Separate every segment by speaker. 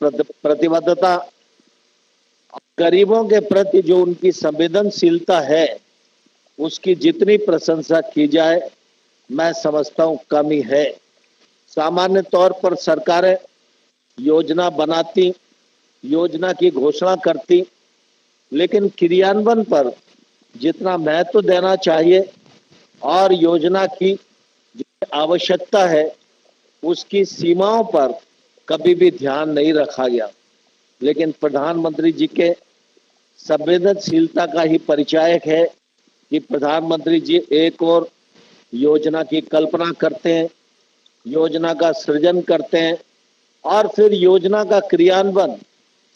Speaker 1: प्रतिबद्धता, गरीबों के प्रति जो उनकी संवेदनशीलता है, उसकी जितनी प्रशंसा की जाए मैं समझता हूं कम ही है। सामान्य तौर पर सरकारें योजना बनाती, योजना की घोषणा करती, लेकिन क्रियान्वयन पर जितना महत्व देना चाहिए और योजना की जो आवश्यकता है उसकी सीमाओं पर कभी भी ध्यान नहीं रखा गया। लेकिन प्रधानमंत्री जी के संवेदनशीलता का ही परिचायक है कि प्रधानमंत्री जी एक और योजना की कल्पना करते हैं, योजना का सृजन करते हैं और फिर योजना का क्रियान्वयन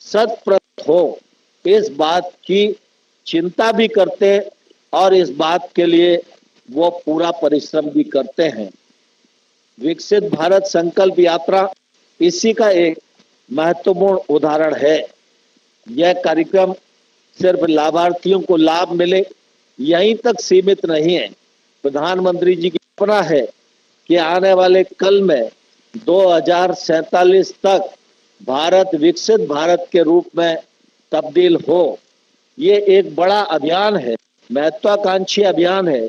Speaker 1: शत प्रतिशत हो, इस बात की चिंता भी करते हैं और इस बात के लिए वो पूरा परिश्रम भी करते हैं। विकसित भारत संकल्प यात्रा इसी का एक महत्वपूर्ण उदाहरण है। यह कार्यक्रम सिर्फ लाभार्थियों को लाभ मिले यहीं तक सीमित नहीं है। प्रधानमंत्री जी की कल्पना है कि आने वाले कल में 2047 तक भारत विकसित भारत के रूप में तब्दील हो। ये एक बड़ा अभियान है, महत्वाकांक्षी अभियान है,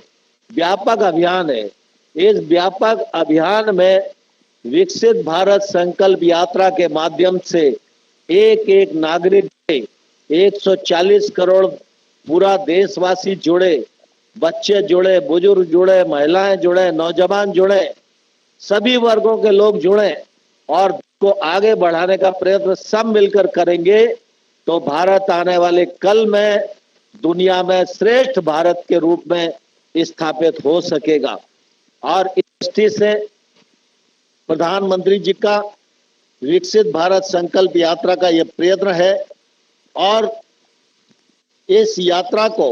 Speaker 1: व्यापक अभियान है। इस व्यापक अभियान में विकसित भारत संकल्प यात्रा के माध्यम से एक एक नागरिक 140 करोड़ पूरा देशवासी जुड़े, बच्चे जुड़े, बुजुर्ग जुड़े, महिलाएं जुड़े, नौजवान जुड़े, सभी वर्गों के लोग जुड़े और को आगे बढ़ाने का प्रयत्न सब मिलकर करेंगे तो भारत आने वाले कल में दुनिया में श्रेष्ठ भारत के रूप में स्थापित हो सकेगा। और इस दृष्टि से प्रधानमंत्री जी का विकसित भारत संकल्प यात्रा का यह प्रयत्न है और इस यात्रा को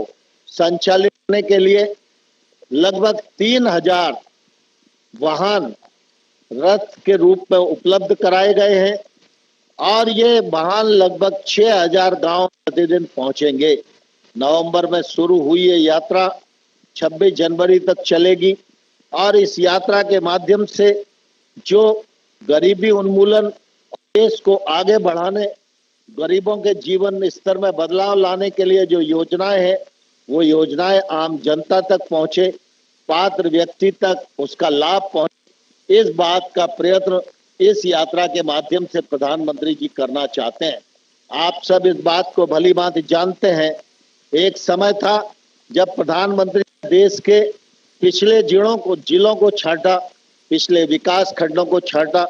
Speaker 1: संचालित करने के लिए लगभग 3000 वाहन रथ के रूप में उपलब्ध कराए गए हैं और ये वाहन लगभग 6000 गांव प्रतिदिन पहुंचेंगे। नवंबर में शुरू हुई ये यात्रा 26 जनवरी तक चलेगी और इस यात्रा के माध्यम से जो गरीबी उन्मूलन, देश को आगे बढ़ाने, गरीबों के जीवन स्तर में बदलाव लाने के लिए जो योजनाएं हैं वो योजनाएं आम जनता तक पहुंचे, पात्र व्यक्ति तक उसका लाभ पहुंचे, इस बात का प्रयत्न इस यात्रा के माध्यम से प्रधानमंत्री जी करना चाहते हैं। आप सब इस बात को भली भांति जानते हैं। एक समय था जब प्रधानमंत्री देश के पिछले जिलों को छांटा, पिछले विकास खंडों को छांटा,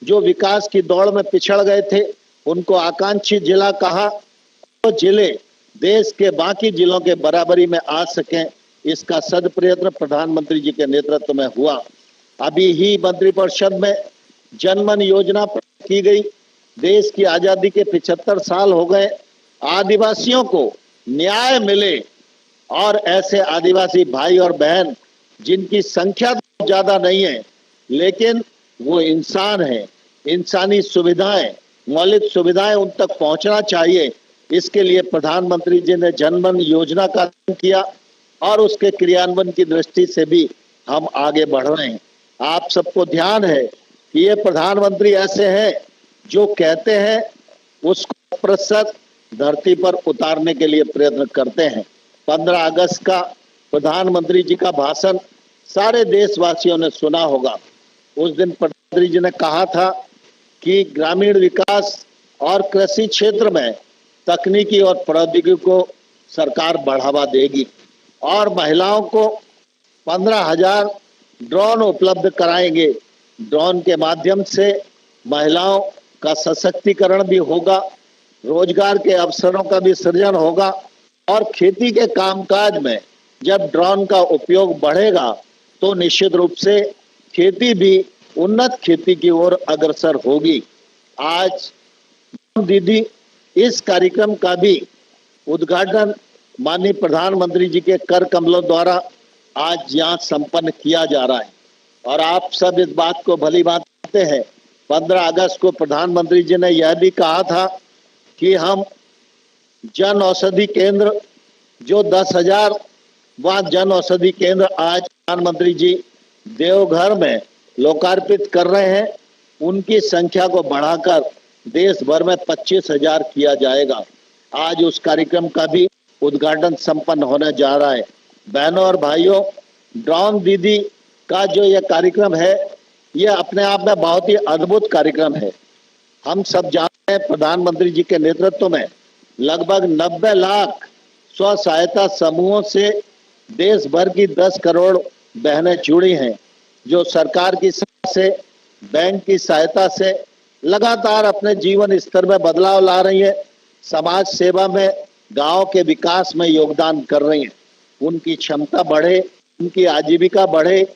Speaker 1: जो विकास की दौड़ में पिछड़ गए थे उनको आकांक्षी जिला कहा। तो जिले देश के बाकी जिलों के बराबरी में आ सकें, इसका सदप्रयत्न प्रधानमंत्री जी के नेतृत्व में हुआ। अभी ही मंत्रिपरिषद में जनमन योजना की गई। देश की आजादी के 75 साल हो गए, आदिवासियों को न्याय मिले और ऐसे आदिवासी भाई और बहन जिनकी संख्या तो ज्यादा नहीं है लेकिन वो इंसान है, इंसानी सुविधाएं, मौलिक सुविधाएं उन तक पहुंचना चाहिए। इसके लिए प्रधानमंत्री जी ने जनमन योजना का किया और उसके क्रियान्वयन की दृष्टि से भी हम आगे बढ़ रहे हैं। आप सबको ध्यान है कि ये प्रधानमंत्री ऐसे हैं जो कहते हैं उसको प्रतिशत धरती पर उतारने के लिए प्रयत्न करते हैं। 15 अगस्त का प्रधानमंत्री जी का भाषण सारे देशवासियों ने सुना होगा। उस दिन प्रधानमंत्री जी ने कहा था कि ग्रामीण विकास और कृषि क्षेत्र में तकनीकी और प्रौद्योगिकी को सरकार बढ़ावा देगी और महिलाओं को 15,000 ड्रोन उपलब्ध कराएंगे। ड्रोन के माध्यम से महिलाओं का सशक्तिकरण भी होगा, रोजगार के अवसरों का भी सृजन होगा और खेती के कामकाज में जब ड्रोन का उपयोग बढ़ेगा तो निश्चित रूप से खेती भी उन्नत खेती की ओर अग्रसर होगी। आज दीदी इस कार्यक्रम का भी उद्घाटन माननीय प्रधानमंत्री जी के कर कमलों द्वारा आज यहाँ संपन्न किया जा रहा है और आप सब इस बात को भली बात जानते हैं। 15 अगस्त को प्रधानमंत्री जी ने यह भी कहा था कि हम जन औषधि केंद्र जो 10,000 वह जन औषधि केंद्र आज प्रधानमंत्री जी देवघर में लोकार्पित कर रहे हैं, उनकी संख्या को बढ़ाकर देश भर में 25,000 किया जाएगा। आज उस कार्यक्रम का भी उद्घाटन संपन्न होने जा रहा है। बहनों और भाइयों, ड्रोन दीदी का जो यह कार्यक्रम है, यह अपने आप में बहुत ही अद्भुत कार्यक्रम है। हम सब जानते हैं प्रधानमंत्री जी के नेतृत्व में लगभग 90 लाख स्व सहायता समूहों से देश भर की 10 करोड़ बहनें जुड़ी हैं, जो सरकार की सहायता से, बैंक की सहायता से लगातार अपने जीवन स्तर में बदलाव ला रही है, समाज सेवा में, गांव के विकास में योगदान कर रही हैं। उनकी क्षमता बढ़े, उनकी आजीविका बढ़े,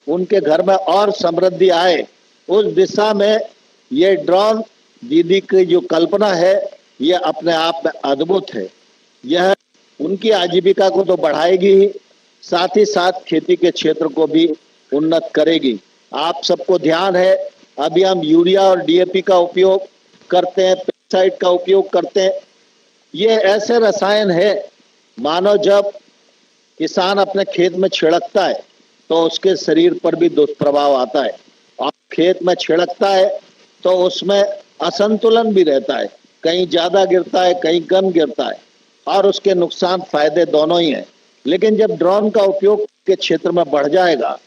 Speaker 1: उनके घर में और समृद्धि आए, उस दिशा में ये ड्रोन दीदी की जो कल्पना है, यह अपने आप में अद्भुत है। यह उनकी आजीविका को तो बढ़ाएगी ही, साथ ही साथ खेती के क्षेत्र को भी उन्नत करेगी। आप सबको ध्यान है, अभी हम यूरिया और डीएपी का उपयोग करते हैं, पेस्टिसाइड का उपयोग करते हैं। ये ऐसे रसायन है, मानो जब किसान अपने खेत में छिड़कता है तो उसके शरीर पर भी दुष्प्रभाव आता है, और खेत में छिड़कता है तो उसमें असंतुलन भी रहता है, कहीं ज्यादा गिरता है, कहीं कम गिरता है, और उसके नुकसान फायदे दोनों ही हैं। लेकिन जब ड्रोन का उपयोग के क्षेत्र में बढ़ जाएगा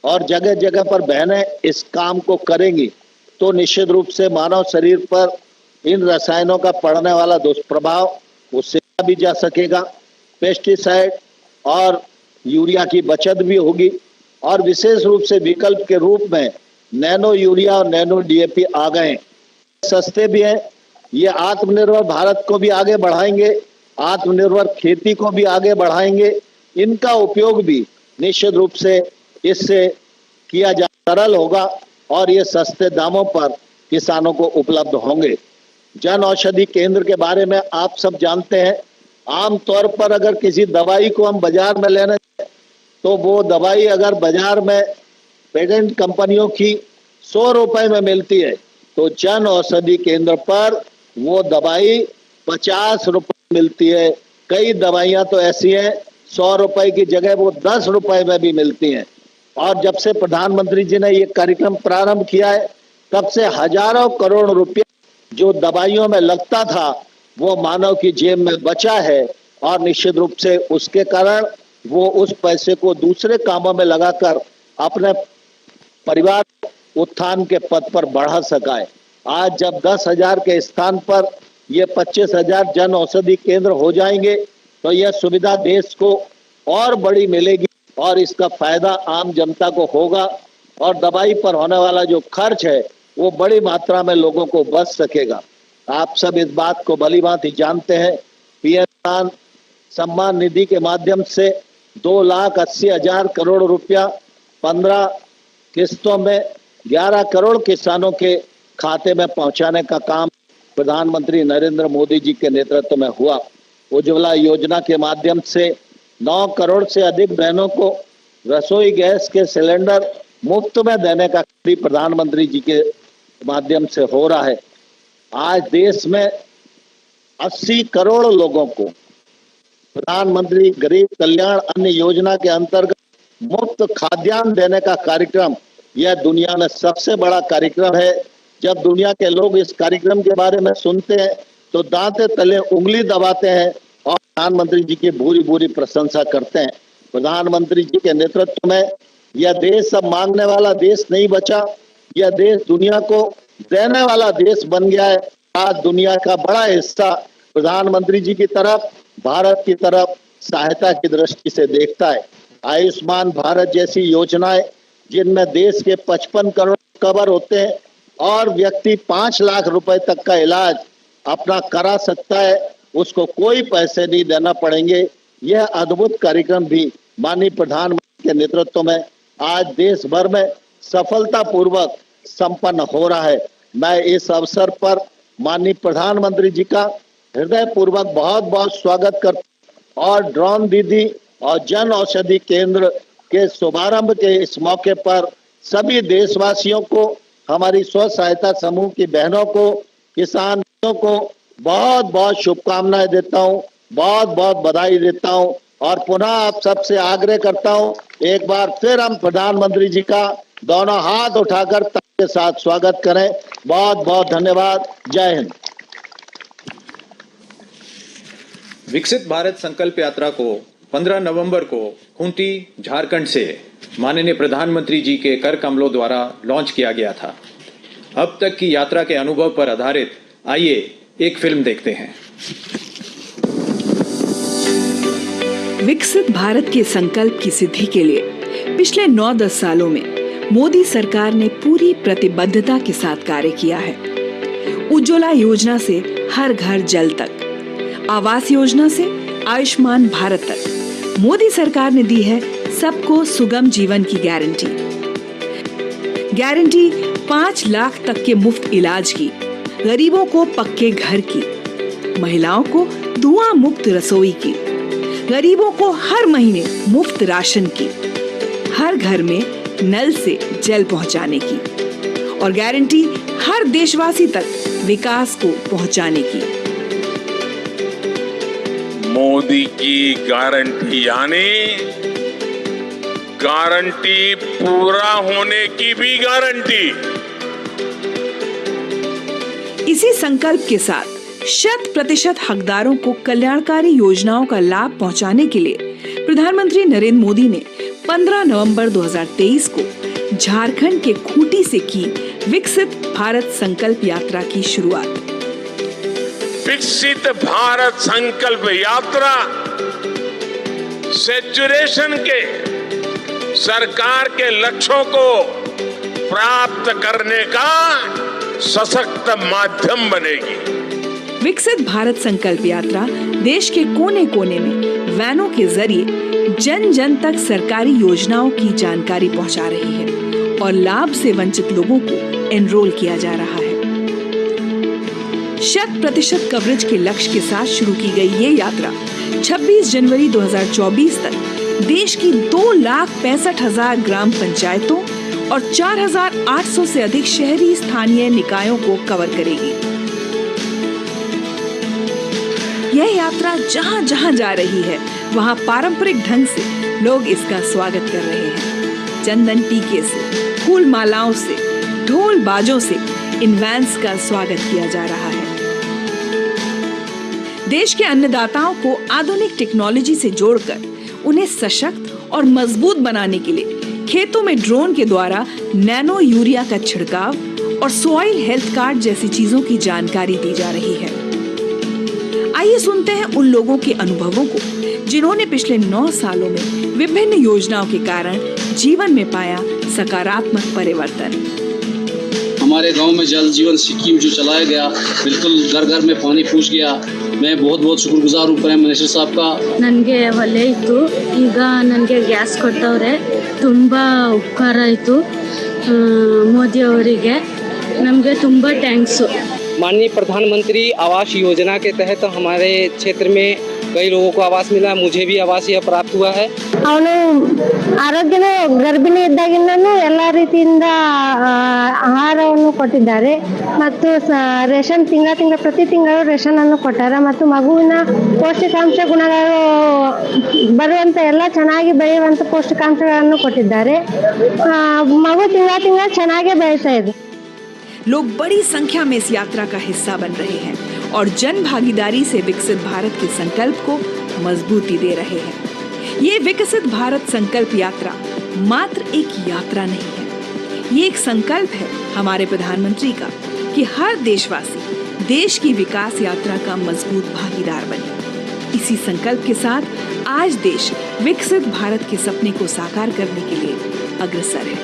Speaker 1: और जगह जगह पर बहनें इस काम को करेंगी, तो निश्चित रूप से मानव शरीर पर इन रसायनों का पड़ने वाला दुष्प्रभाव उससे भी जा सकेगा। पेस्टिसाइड और यूरिया की बचत भी होगी, और विशेष रूप से विकल्प के रूप में नैनो यूरिया और नैनो डीएपी आ गए, सस्ते भी हैं। ये आत्मनिर्भर भारत को भी आगे बढ़ाएंगे, आत्मनिर्भर खेती को भी आगे बढ़ाएंगे। इनका उपयोग भी निश्चित रूप से इससे किया जा सरल होगा, और ये सस्ते दामों पर किसानों को उपलब्ध होंगे। जन औषधि केंद्र के बारे में आप सब जानते हैं, आमतौर पर अगर किसी दवाई को हम बाजार में लेने तो वो दवाई अगर बाजार में पेटेंट कंपनियों की 100 रुपए में मिलती है, तो जन औषधि केंद्र पर वो दवाई 50 रुपए मिलती है। कई दवाइयां तो ऐसी हैं 100 रुपए की जगह वो 10 रुपए में भी मिलती हैं। और जब से प्रधानमंत्री जी ने ये कार्यक्रम प्रारंभ किया है, तब से हजारों करोड़ रुपया जो दवाइयों में लगता था, वो मानव की जेब में बचा है, और निश्चित रूप से उसके कारण वो उस पैसे को दूसरे कामों में लगाकर अपने परिवार उत्थान के पद पर बढ़ा सका है। आज जब 10,000 के स्थान पर ये 25,000 जन औषधि केंद्र हो जाएंगे, तो यह सुविधा देश को और बड़ी मिलेगी, और इसका फायदा आम जनता को होगा, और दवाई पर होने वाला जो खर्च है वो बड़ी मात्रा में लोगों को बच सकेगा। आप सब इस बात को भली भांति जानते हैं, पीएम किसान सम्मान निधि के माध्यम से 2,80,000 करोड़ रुपया 15 किस्तों में 11 करोड़ किसानों के खाते में पहुंचाने का काम प्रधानमंत्री नरेंद्र मोदी जी के नेतृत्व में हुआ। उज्ज्वला योजना के माध्यम से 9 करोड़ से अधिक बहनों को रसोई गैस के सिलेंडर मुफ्त में देने का भी प्रधानमंत्री जी के माध्यम से हो रहा है। आज देश में 80 करोड़ लोगों को प्रधानमंत्री गरीब कल्याण अन्न योजना के अंतर्गत मुफ्त खाद्यान्न देने का कार्यक्रम, यह दुनिया में सबसे बड़ा कार्यक्रम है। जब दुनिया के लोग इस कार्यक्रम के बारे में सुनते हैं तो दांते तले उंगली दबाते हैं और प्रधानमंत्री जी की भूरी भूरी प्रशंसा करते हैं। प्रधानमंत्री जी के नेतृत्व में यह देश अब मांगने वाला देश नहीं बचा, यह देश दुनिया को देने वाला देश बन गया है। आज दुनिया का बड़ा हिस्सा प्रधानमंत्री जी की तरफ, भारत की तरफ सहायता की दृष्टि से देखता है। आयुष्मान भारत जैसी योजनाएं जिनमें देश के 55 करोड़ कवर होते हैं और व्यक्ति 5 लाख रुपए तक का इलाज अपना करा सकता है, उसको कोई पैसे नहीं देना पड़ेंगे। यह अद्भुत कार्यक्रम भी माननीय प्रधानमंत्री के नेतृत्व में आज देश भर में सफलतापूर्वक संपन्न हो रहा है। मैं इस अवसर पर माननीय प्रधानमंत्री जी का हृदय पूर्वक बहुत बहुत स्वागत करता हूं, और ड्रोन दीदी और जन औषधि केंद्र के शुभारंभ के इस मौके पर सभी देशवासियों को, हमारी स्व सहायता समूह की बहनों को, किसानों को बहुत बहुत शुभकामनाएं देता हूं, बहुत बहुत बधाई देता हूं, और पुनः आप सबसे आग्रह करता हूं, एक बार फिर हम प्रधानमंत्री जी का दोनों हाथ उठाकर ताली के साथ स्वागत करें। बहुत बहुत धन्यवाद। जय हिंद।
Speaker 2: विकसित भारत संकल्प यात्रा को 15 नवंबर को खूंटी, झारखंड से माननीय प्रधानमंत्री जी के कर कमलों द्वारा लॉन्च किया गया था। अब तक की यात्रा के अनुभव पर आधारित आइए एक फिल्म देखते हैं।
Speaker 3: विकसित भारत के संकल्प की सिद्धि के लिए पिछले 9-10 सालों में मोदी सरकार ने पूरी प्रतिबद्धता के साथ कार्य किया है। उज्ज्वला योजना से हर घर जल तक, आवास योजना से आयुष्मान भारत तक, मोदी सरकार ने दी है सबको सुगम जीवन की गारंटी 5 लाख तक के मुफ्त इलाज की, गरीबों को पक्के घर की, महिलाओं को धुआं मुक्त रसोई की, गरीबों को हर महीने मुफ्त राशन की, हर घर में नल से जल पहुंचाने की, और गारंटी हर देशवासी तक विकास को पहुंचाने की।
Speaker 4: मोदी की गारंटी यानी गारंटी पूरा होने की भी गारंटी।
Speaker 3: इसी संकल्प के साथ 100% हकदारों को कल्याणकारी योजनाओं का लाभ पहुंचाने के लिए प्रधानमंत्री नरेंद्र मोदी ने 15 नवंबर 2023 को झारखंड के खूंटी से की विकसित भारत संकल्प यात्रा की शुरुआत।
Speaker 4: विकसित भारत संकल्प यात्रा सैचुरेशन के सरकार के लक्ष्यों को प्राप्त करने का सशक्त माध्यम बनेगी।
Speaker 3: विकसित भारत संकल्प यात्रा देश के कोने कोने में वैनों के जरिए जन जन तक सरकारी योजनाओं की जानकारी पहुंचा रही है और लाभ से वंचित लोगों को एनरोल किया जा रहा है। 100% कवरेज के लक्ष्य के साथ शुरू की गई ये यात्रा 26 जनवरी 2024 तक देश की 2,65,000 ग्राम पंचायतों और 4,800 से अधिक शहरी स्थानीय निकायों को कवर करेगी। यह यात्रा जहां जहां जा रही है वहां पारंपरिक ढंग से लोग इसका स्वागत कर रहे हैं। चंदन टीके से, फूल मालाओं से, ढोल बाजों से इन वैन्स का स्वागत किया जा रहा है। देश के अन्नदाताओं को आधुनिक टेक्नोलॉजी से जोड़कर उन्हें सशक्त और मजबूत बनाने के लिए खेतों में ड्रोन के द्वारा नैनो यूरिया का छिड़काव और सॉइल हेल्थ कार्ड जैसी चीजों की जानकारी दी जा रही है। आइए सुनते हैं उन लोगों के अनुभवों को जिन्होंने पिछले 9 सालों में विभिन्न योजनाओं के कारण जीवन में पाया सकारात्मक परिवर्तन।
Speaker 5: हमारे गांव में जल जीवन स्कीम जो चलाया गया, बिल्कुल घर घर में पानी पहुंच गया। मैं बहुत बहुत शुक्रगुजार हूँ प्राइम मिनिस्टर साहब का।
Speaker 6: ನನಗೆ ಒಲೆ ಇತ್ತು, ಈಗ ನನಗೆ ಗ್ಯಾಸ್ ಕೊಟ್ಟವ್ರೆ, ತುಂಬಾ ಉಪಕಾರ ಆಯಿತು ಮೋದಿ ಅವರಿಗೆ, ನಮಗೆ ತುಂಬಾ ಥ್ಯಾಂಕ್ಸ್।
Speaker 7: माननीय प्रधानमंत्री आवास योजना के तहत हमारे क्षेत्र में कई लोगों को आवास मिला, मुझे भी आवास यह प्राप्त हुआ है।
Speaker 6: ಅವನು ಆರೋಗ್ಯನ ಗರ್ಭಿಣಿ ಇದ್ದಾಗಿಂದನೂ ಎಲ್ಲ ರೀತಿಯಿಂದ ಆಹಾರವನ್ನು ಕೊಟ್ಟಿದ್ದಾರೆ ಮತ್ತು ರೇಷನ್ ಪ್ರತಿ ತಿಂಗಳು ರೇಷನ್ ಅನ್ನು ಕೊಟ್ಟಾರೆ ಮತ್ತು ಮಗುವಿನ ಪೌಷ್ಟಿಕಾಂಶ ಗುಣಗಳು ಬರುವಂತ ಎಲ್ಲ ಚೆನ್ನಾಗಿ ಬೆಳೆಯುವಂತ ಪೌಷ್ಟಿಕಾಂಶಗಳನ್ನು ಕೊಟ್ಟಿದ್ದಾರೆ। ಮಗು ತಿಂಗಳ ಚೆನ್ನಾಗಿ ಬೆಳೀತಾ ಇದೆ।
Speaker 3: लोग बड़ी संख्या में इस यात्रा का हिस्सा बन रहे हैं और जन भागीदारी से विकसित भारत के संकल्प को मजबूती दे रहे हैं। ये विकसित भारत संकल्प यात्रा मात्र एक यात्रा नहीं है, ये एक संकल्प है हमारे प्रधानमंत्री का कि हर देशवासी देश की विकास यात्रा का मजबूत भागीदार बने। इसी संकल्प के साथ आज देश विकसित भारत के सपने को साकार करने के लिए अग्रसर है।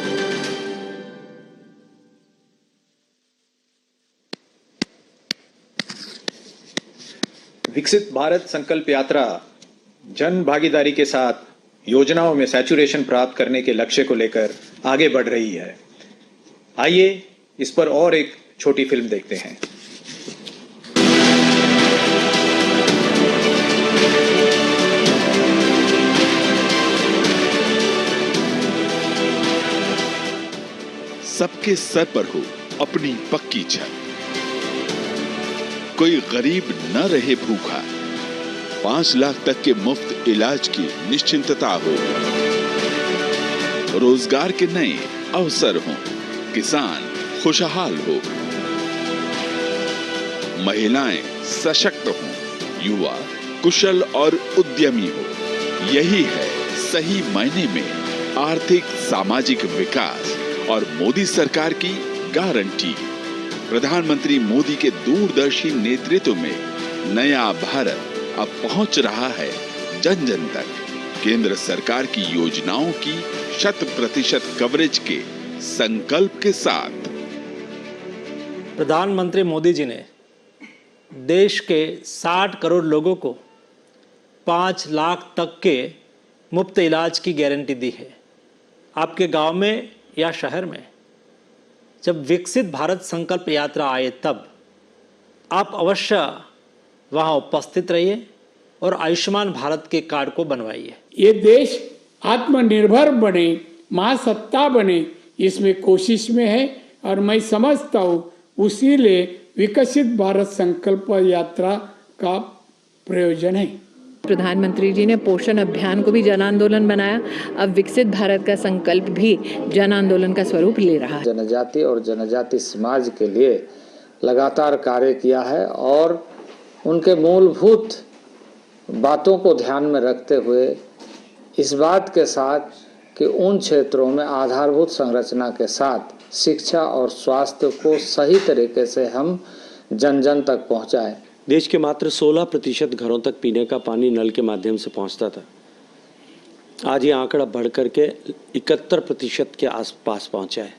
Speaker 2: विकसित भारत संकल्प यात्रा जन भागीदारी के साथ योजनाओं में सैचुरेशन प्राप्त करने के लक्ष्य को लेकर आगे बढ़ रही है। आइए इस पर और एक छोटी फिल्म देखते हैं।
Speaker 8: सबके सर पर हो अपनी पक्की छत, कोई गरीब न रहे भूखा, 5 लाख तक के मुफ्त इलाज की निश्चिंतता हो, रोजगार के नए अवसर हों, किसान खुशहाल हो, महिलाएं सशक्त हों, युवा कुशल और उद्यमी हो। यही है सही मायने में आर्थिक सामाजिक विकास और मोदी सरकार की गारंटी। प्रधानमंत्री मोदी के दूरदर्शी नेतृत्व में नया भारत अब पहुंच रहा है जन जन तक। केंद्र सरकार की योजनाओं की 100% कवरेज के संकल्प के साथ
Speaker 9: प्रधानमंत्री मोदी जी ने देश के 60 करोड़ लोगों को 5 लाख तक के मुफ्त इलाज की गारंटी दी है। आपके गांव में या शहर में जब विकसित भारत संकल्प यात्रा आए तब आप अवश्य वहां उपस्थित रहिए और आयुष्मान भारत के कार्ड को बनवाइए।
Speaker 10: ये देश आत्मनिर्भर बने, महासत्ता बने, इसमें कोशिश में है और मैं समझता हूँ उसी लिए विकसित भारत संकल्प यात्रा का प्रयोजन है।
Speaker 11: प्रधानमंत्री जी ने पोषण अभियान को भी जन आंदोलन बनाया। अब विकसित भारत का संकल्प भी जन आंदोलन का स्वरूप ले रहा है।
Speaker 12: जनजाति और जनजाति समाज के लिए लगातार कार्य किया है और उनके मूलभूत बातों को ध्यान में रखते हुए इस बात के साथ कि उन क्षेत्रों में आधारभूत संरचना के साथ शिक्षा और स्वास्थ्य को सही तरीके से हम जन जन तक पहुंचाएं।
Speaker 13: देश के मात्र 16% घरों तक पीने का पानी नल के माध्यम से पहुंचता था। आज ये आंकड़ा बढ़कर के 71% के आसपास पहुंचा है।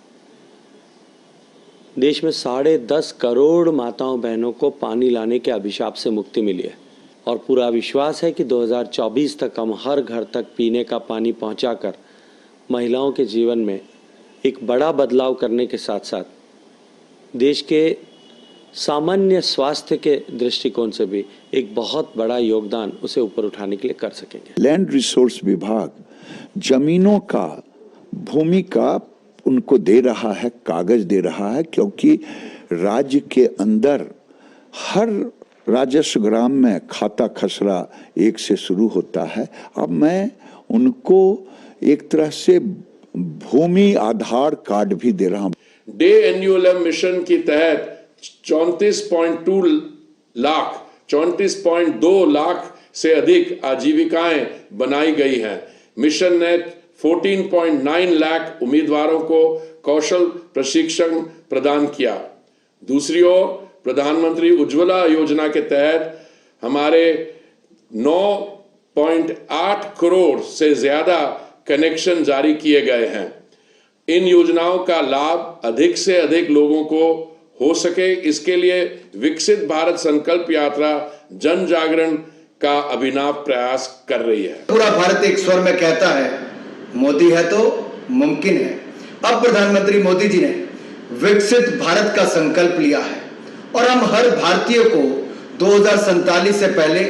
Speaker 13: देश में 10.5 करोड़ माताओं बहनों को पानी लाने के अभिशाप से मुक्ति मिली है और पूरा विश्वास है कि 2024 तक हम हर घर तक पीने का पानी पहुंचाकर महिलाओं के जीवन में एक बड़ा बदलाव करने के साथ साथ देश के सामान्य स्वास्थ्य के दृष्टिकोण से भी एक बहुत बड़ा योगदान उसे ऊपर उठाने के लिए कर सकेंगे।
Speaker 14: लैंड रिसोर्स विभाग जमीनों का, भूमि का उनको दे रहा है, कागज दे रहा है, क्योंकि राज्य के अंदर हर राजस्व ग्राम में खाता खसरा 1 से शुरू होता है। अब मैं उनको एक तरह से भूमि आधार कार्ड भी दे रहा हूं।
Speaker 15: डे एन्युअल मिशन के तहत 34.2 लाख से अधिक आजीविकाएं बनाई गई हैं। मिशन ने 14.9 लाख उम्मीदवारों को कौशल प्रशिक्षण प्रदान किया। दूसरी ओर प्रधानमंत्री उज्ज्वला योजना के तहत हमारे 9.8 करोड़ से ज्यादा कनेक्शन जारी किए गए हैं। इन योजनाओं का लाभ अधिक से अधिक लोगों को हो सके, इसके लिए विकसित भारत संकल्प यात्रा जन जागरण का अभिनव प्रयास कर रही है।
Speaker 16: पूरा भारत एक स्वर में कहता है मोदी है तो मुमकिन है। अब प्रधानमंत्री मोदी जी ने विकसित भारत का संकल्प लिया है और हम हर भारतीय को 2047 से पहले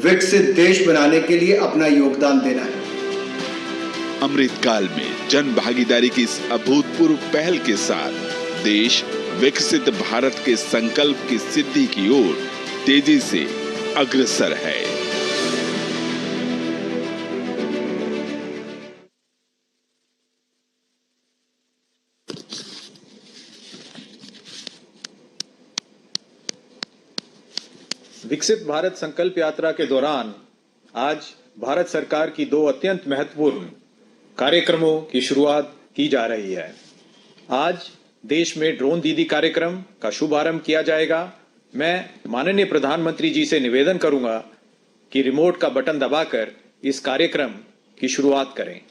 Speaker 16: विकसित देश बनाने के लिए अपना योगदान देना है।
Speaker 8: अमृतकाल में जन भागीदारी की इस अभूतपूर्व पहल के साथ देश विकसित भारत के संकल्प की सिद्धि की ओर तेजी से अग्रसर है।
Speaker 2: विकसित भारत संकल्प यात्रा के दौरान आज भारत सरकार की 2 अत्यंत महत्वपूर्ण कार्यक्रमों की शुरुआत की जा रही है। आज देश में ड्रोन दीदी कार्यक्रम का शुभारंभ किया जाएगा। मैं माननीय प्रधानमंत्री जी से निवेदन करूंगा कि रिमोट का बटन दबाकर इस कार्यक्रम की शुरुआत करें।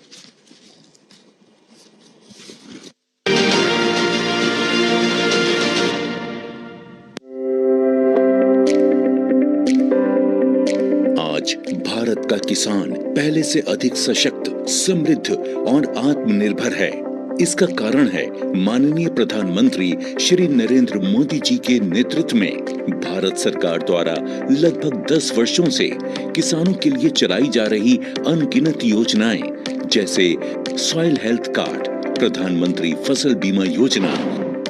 Speaker 17: आज भारत का किसान पहले से अधिक सशक्त, समृद्ध और आत्मनिर्भर है। इसका कारण है माननीय प्रधानमंत्री श्री नरेंद्र मोदी जी के नेतृत्व में भारत सरकार द्वारा लगभग 10 वर्षों से किसानों के लिए चलाई जा रही अनगिनत योजनाएं, जैसे सॉइल हेल्थ कार्ड, प्रधानमंत्री फसल बीमा योजना,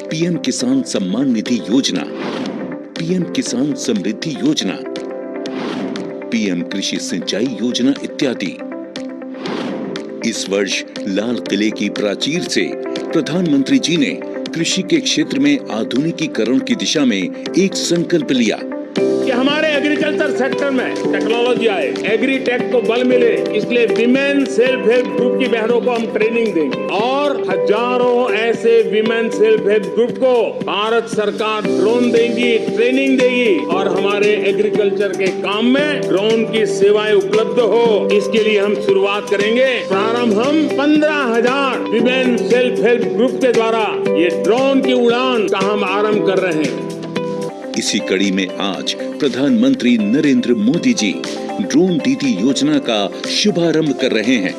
Speaker 17: पीएम किसान सम्मान निधि योजना, पीएम किसान समृद्धि योजना, पीएम कृषि सिंचाई योजना इत्यादि। इस वर्ष लाल किले की प्राचीर से प्रधानमंत्री जी ने कृषि के क्षेत्र में आधुनिकीकरण की दिशा में एक संकल्प लिया
Speaker 4: कि हमारे एग्रीकल्चर सेक्टर में टेक्नोलॉजी आए, एग्रीटेक को बल मिले, इसलिए विमेन सेल्फ हेल्प ग्रुप की बहनों को हम ट्रेनिंग देंगे और हजारों ऐसे विमेन सेल्फ हेल्प ग्रुप को भारत सरकार ड्रोन देगी, ट्रेनिंग देगी और हमारे एग्रीकल्चर के काम में ड्रोन की सेवाएं उपलब्ध हो, इसके लिए हम शुरुआत करेंगे। प्रारंभ हम 15,000 विमेन सेल्फ हेल्प ग्रुप के द्वारा ये ड्रोन की उड़ान का हम आरंभ कर रहे हैं।
Speaker 17: इसी कड़ी में आज प्रधानमंत्री नरेंद्र मोदी जी ड्रोन दीदी योजना का शुभारंभ कर रहे हैं।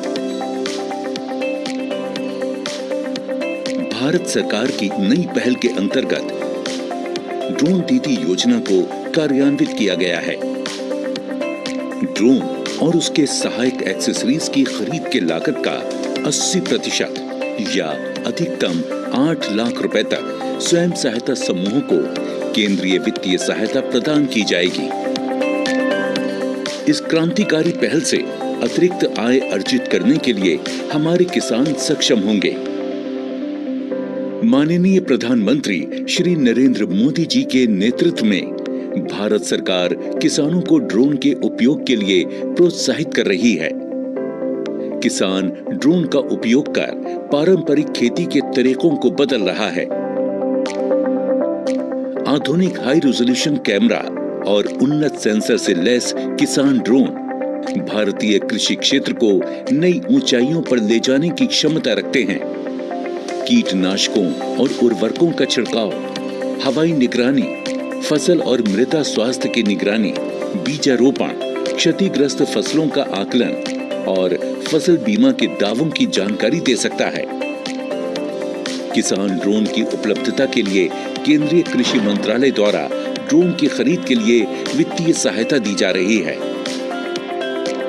Speaker 17: भारत सरकार की नई पहल के अंतर्गत ड्रोन दीदी योजना को कार्यान्वित किया गया है। ड्रोन और उसके सहायक एक्सेसरीज की खरीद के लागत का 80% या अधिकतम 8 लाख रुपए तक स्वयं सहायता समूहों को केंद्रीय वित्तीय सहायता प्रदान की जाएगी। इस क्रांतिकारी पहल से अतिरिक्त आय अर्जित करने के लिए हमारे किसान सक्षम होंगे। माननीय प्रधानमंत्री श्री नरेंद्र मोदी जी के नेतृत्व में भारत सरकार किसानों को ड्रोन के उपयोग के लिए प्रोत्साहित कर रही है। किसान ड्रोन का उपयोग कर पारंपरिक खेती के तरीकों को बदल रहा है। आधुनिक हाई रेजोल्यूशन कैमरा और उन्नत सेंसर से लैस किसान ड्रोन भारतीय कृषि क्षेत्र को नई ऊंचाइयों पर ले जाने की क्षमता रखते हैं। कीटनाशकों और उर्वरकों का छिड़काव, हवाई निगरानी, फसल और मृदा स्वास्थ्य की निगरानी, बीजारोपण, क्षतिग्रस्त फसलों का आकलन और फसल बीमा के दावों की जानकारी दे सकता है। किसान ड्रोन की उपलब्धता के लिए केंद्रीय कृषि मंत्रालय द्वारा ड्रोन की खरीद के लिए वित्तीय सहायता दी जा रही है।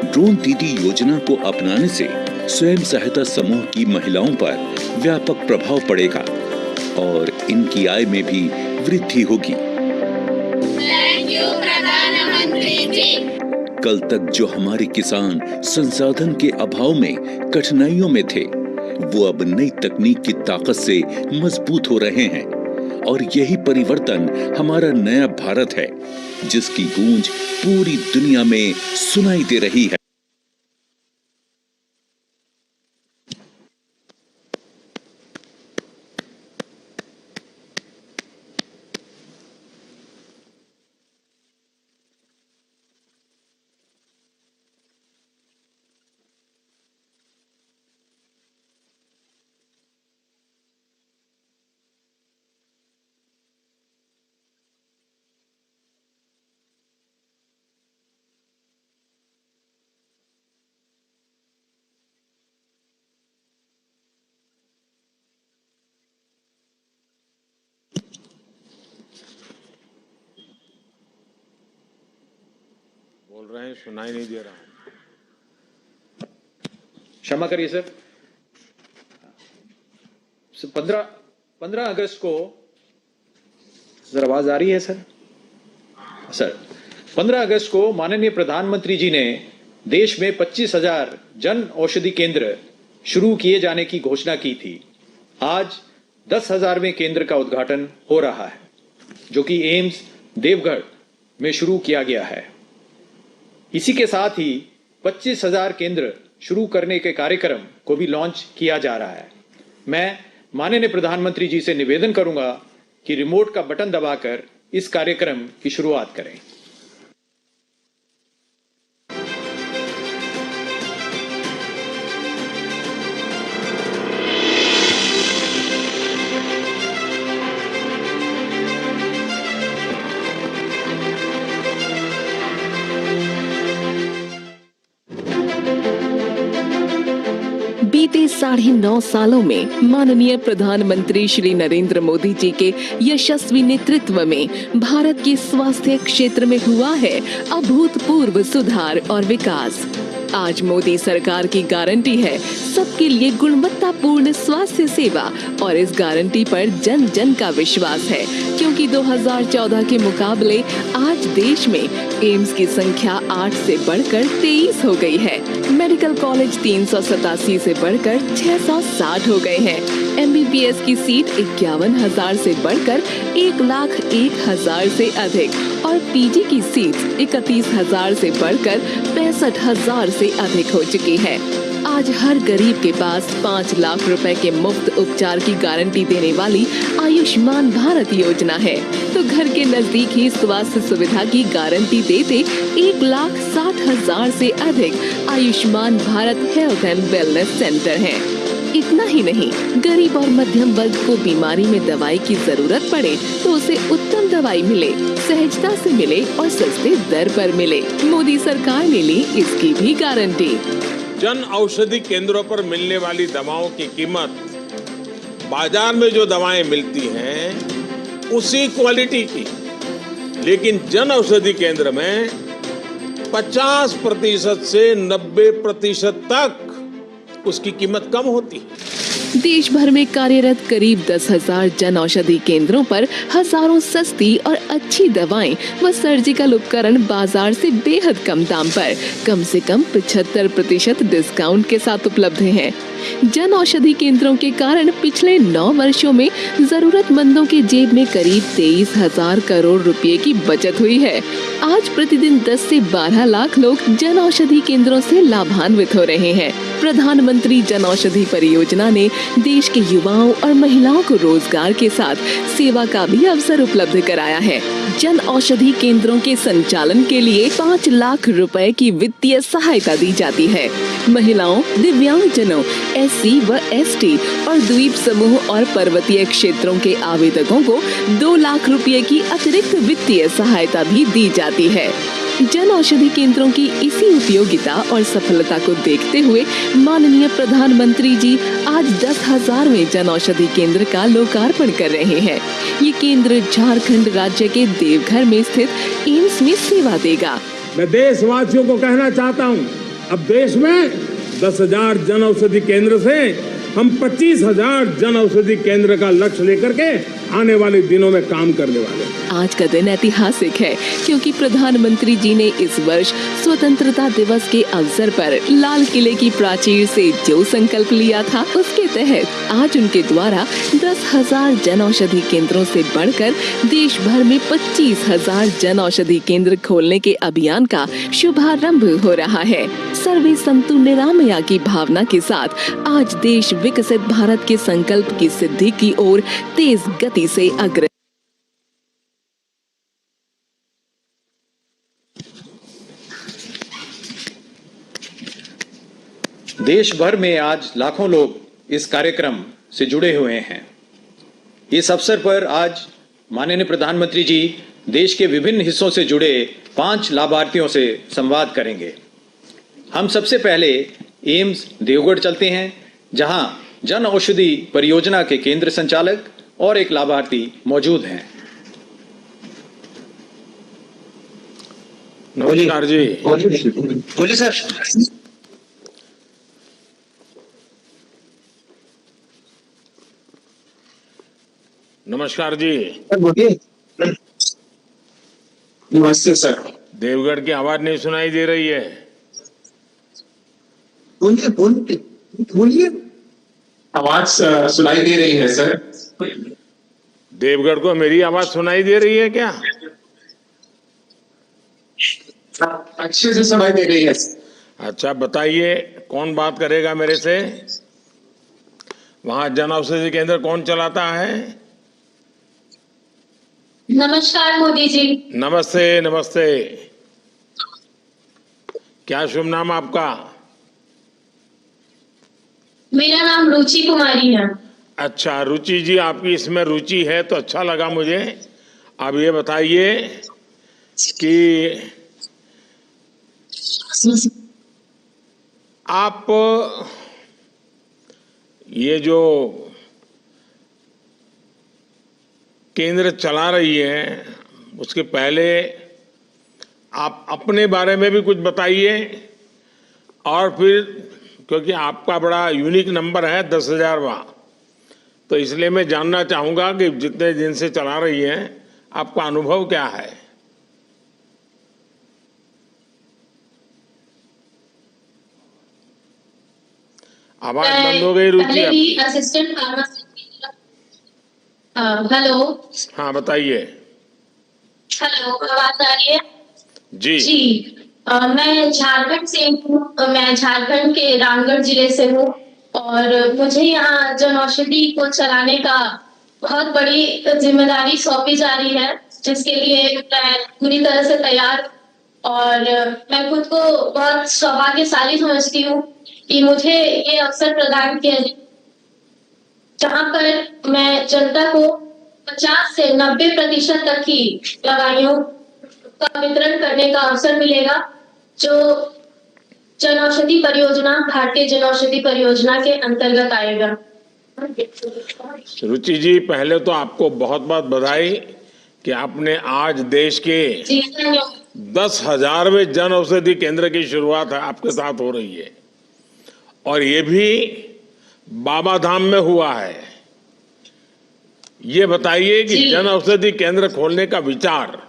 Speaker 17: ड्रोन दीदी योजना को अपनाने से स्वयं सहायता समूह की महिलाओं पर व्यापक प्रभाव पड़ेगा और इनकी आय में भी वृद्धि होगी।
Speaker 18: थैंक यू प्रधानमंत्री जी।
Speaker 17: कल तक जो हमारे किसान संसाधन के अभाव में कठिनाइयों में थे, वो अब नई तकनीक की ताकत से मजबूत हो रहे हैं और यही परिवर्तन हमारा नया भारत है, जिसकी गूंज पूरी दुनिया में सुनाई दे रही है।
Speaker 4: बोल रहे हैं, सुनाई नहीं दे रहा हूं।
Speaker 2: क्षमा करिए सर। 15 अगस्त को सर आवाज आ रही है सर? सर 15 अगस्त को माननीय प्रधानमंत्री जी ने देश में 25,000 जन औषधि केंद्र शुरू किए जाने की घोषणा की थी। आज 10,000वें केंद्र का उद्घाटन हो रहा है, जो कि एम्स देवघर में शुरू किया गया है। इसी के साथ ही 25,000 केंद्र शुरू करने के कार्यक्रम को भी लॉन्च किया जा रहा है। मैं माननीय प्रधानमंत्री जी से निवेदन करूंगा कि रिमोट का बटन दबाकर इस कार्यक्रम की शुरुआत करें।
Speaker 11: बीते 9.5 सालों में माननीय प्रधानमंत्री श्री नरेंद्र मोदी जी के यशस्वी नेतृत्व में भारत के स्वास्थ्य क्षेत्र में हुआ है अभूतपूर्व सुधार और विकास। आज मोदी सरकार की गारंटी है सबके लिए गुणवत्तापूर्ण स्वास्थ्य सेवा और इस गारंटी पर जन जन का विश्वास है, क्योंकि 2014 के मुकाबले आज देश में एम्स की संख्या 8 से बढ़कर 23 हो गई है। मेडिकल कॉलेज 387 से बढ़कर 660 हो गए हैं। MBBS की सीट 51,000 से बढ़कर 1,01,000 से अधिक और PG की सीट 31,000 से बढ़कर 65,000 से अधिक हो चुकी है। आज हर गरीब के पास 5 लाख रुपए के मुफ्त उपचार की गारंटी देने वाली आयुष्मान भारत योजना है, तो घर के नजदीक ही स्वास्थ्य सुविधा की गारंटी देते 1,60,000 से अधिक Ayushman Bharat health and wellness centre हैं। इतना ही नहीं, गरीब और मध्यम वर्ग को बीमारी में दवाई की जरूरत पड़े तो उसे उत्तम दवाई मिले, सहजता से मिले और सस्ते दर पर मिले। मोदी सरकार ने ली इसकी भी गारंटी।
Speaker 4: जन औषधि केंद्रों पर मिलने वाली दवाओं की कीमत बाजार में जो दवाएं मिलती हैं उसी क्वालिटी की, लेकिन जन औषधि केंद्र में 50% से 90% तक उसकी कीमत कम होती है।
Speaker 11: देश भर में कार्यरत करीब 10,000 जन औषधि केंद्रों पर हजारों सस्ती और अच्छी दवाएं व सर्जिकल उपकरण बाजार से बेहद कम दाम पर कम से कम 75% डिस्काउंट के साथ उपलब्ध हैं। जन औषधि केंद्रों के कारण पिछले 9 वर्षों में जरूरतमंदों के जेब में करीब 23,000 करोड़ रुपए की बचत हुई है। आज प्रतिदिन 10 से 12 लाख लोग जन औषधि केंद्रों से लाभान्वित हो रहे हैं। प्रधानमंत्री जन औषधि परियोजना ने देश के युवाओं और महिलाओं को रोजगार के साथ सेवा का भी अवसर उपलब्ध कराया है। जन औषधि केंद्रों के संचालन के लिए 5 लाख रुपए की वित्तीय सहायता दी जाती है। महिलाओं, दिव्यांगजनों, SC व ST और द्वीप समूह और पर्वतीय क्षेत्रों के आवेदकों को 2 लाख रुपए की अतिरिक्त वित्तीय सहायता भी दी जाती है। जन औषधि केंद्रों की इसी उपयोगिता और सफलता को देखते हुए माननीय प्रधानमंत्री जी आज 10,000वें जन औषधि केंद्र का लोकार्पण कर रहे हैं। ये केंद्र झारखंड राज्य के देवघर में स्थित एम्स में सेवा देगा।
Speaker 4: मैं देशवासियों को कहना चाहता हूँ, अब देश में 10,000 जन औषधि केंद्र से हम 25,000 जन औषधि केंद्र का लक्ष्य लेकर के आने वाले दिनों में काम करने वाले हैं।
Speaker 11: आज का दिन ऐतिहासिक है क्योंकि प्रधानमंत्री जी ने इस वर्ष स्वतंत्रता दिवस के अवसर पर लाल किले की प्राचीर से जो संकल्प लिया था, उसके तहत आज उनके द्वारा 10,000 जन औषधि केंद्रों से बढ़कर देश भर में 25,000 जन औषधि केंद्र खोलने के अभियान का शुभारंभ हो रहा है। सर्वे संतु निरामया की भावना के साथ आज देश विकसित भारत के संकल्प की सिद्धि की ओर तेज गति से अग्रसर।
Speaker 2: देश भर में आज लाखों लोग इस कार्यक्रम से जुड़े हुए हैं। इस अवसर पर आज माननीय प्रधानमंत्री जी देश के विभिन्न हिस्सों से जुड़े 5 लाभार्थियों से संवाद करेंगे। हम सबसे पहले एम्स देवगढ़ चलते हैं, जहां जन औषधि परियोजना के केंद्र संचालक और एक लाभार्थी मौजूद हैं।
Speaker 4: नमस्कार जी।
Speaker 19: बोलिए सर।
Speaker 4: नमस्कार जी।
Speaker 19: बोलिए। नमस्ते सर।
Speaker 4: देवगढ़ की आवाज नहीं सुनाई दे रही है।
Speaker 19: बोलिए बोलिए बोलिए। आवाज सुनाई दे रही है सर।
Speaker 4: देवगढ़ को मेरी आवाज सुनाई दे रही है क्या?
Speaker 19: अच्छे से सुनाई दे रही है।
Speaker 4: अच्छा बताइए, कौन बात करेगा मेरे से? वहां जन औषधि केंद्र कौन चलाता है?
Speaker 20: नमस्कार मोदी जी।
Speaker 4: नमस्ते नमस्ते। क्या शुभ नाम आपका?
Speaker 20: मेरा नाम रुचि कुमारी है।
Speaker 4: अच्छा रुचि जी, आपकी इसमें रुचि है तो अच्छा लगा मुझे। अब ये बताइए कि आप ये जो केंद्र चला रही है, उसके पहले आप अपने बारे में भी कुछ बताइए और फिर क्योंकि आपका बड़ा यूनिक नंबर है 10,000वां, तो इसलिए मैं जानना चाहूंगा कि जितने दिन से चला रही हैं आपका अनुभव क्या है। आवाज बंद हो गई रुचि आपकी।
Speaker 20: Assistant pharmacist. हेलो।
Speaker 4: हाँ बताइए।
Speaker 20: हेलो, आवाज आ रही है?
Speaker 4: जी
Speaker 20: मैं झारखंड से हूँ। मैं झारखंड के रामगढ़ जिले से हूँ और मुझे यहाँ जन औषधि को चलाने का बहुत बड़ी जिम्मेदारी सौंपी जा रही है, जिसके लिए मैं पूरी तरह से तैयार और मैं खुद को बहुत सौभाग्यशाली समझती हूँ कि मुझे ये अवसर प्रदान किया है, जहाँ पर मैं जनता को 50 से 90% तक की दवाइयों का वितरण करने का अवसर मिलेगा, जो जन औषधि परियोजना, भारतीय जन औषधि परियोजना के अंतर्गत आएगा।
Speaker 4: रुचि जी, पहले तो आपको बहुत बहुत बधाई कि आपने आज देश के 10,000वें जन औषधि केंद्र की शुरुआत है आपके साथ हो रही है, और ये भी बाबा धाम में हुआ है। ये बताइए कि जन औषधि केंद्र खोलने का विचार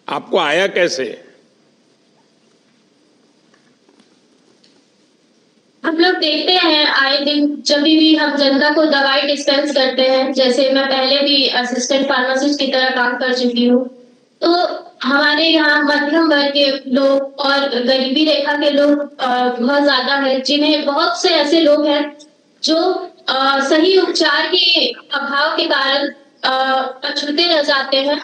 Speaker 4: आपको आया कैसे?
Speaker 20: हम लोग देखते हैं आए दिन जब भी हम जनता को दवाई डिस्पेंस करते हैं, जैसे मैं पहले भी असिस्टेंट फार्मासिस्ट की तरह काम कर चुकी हूँ, तो हमारे यहाँ मध्यम वर्ग के लोग और गरीबी रेखा के लोग बहुत ज्यादा है, जिन्हें बहुत से ऐसे लोग हैं जो सही उपचार के अभाव के कारण अछूते रह जाते हैं,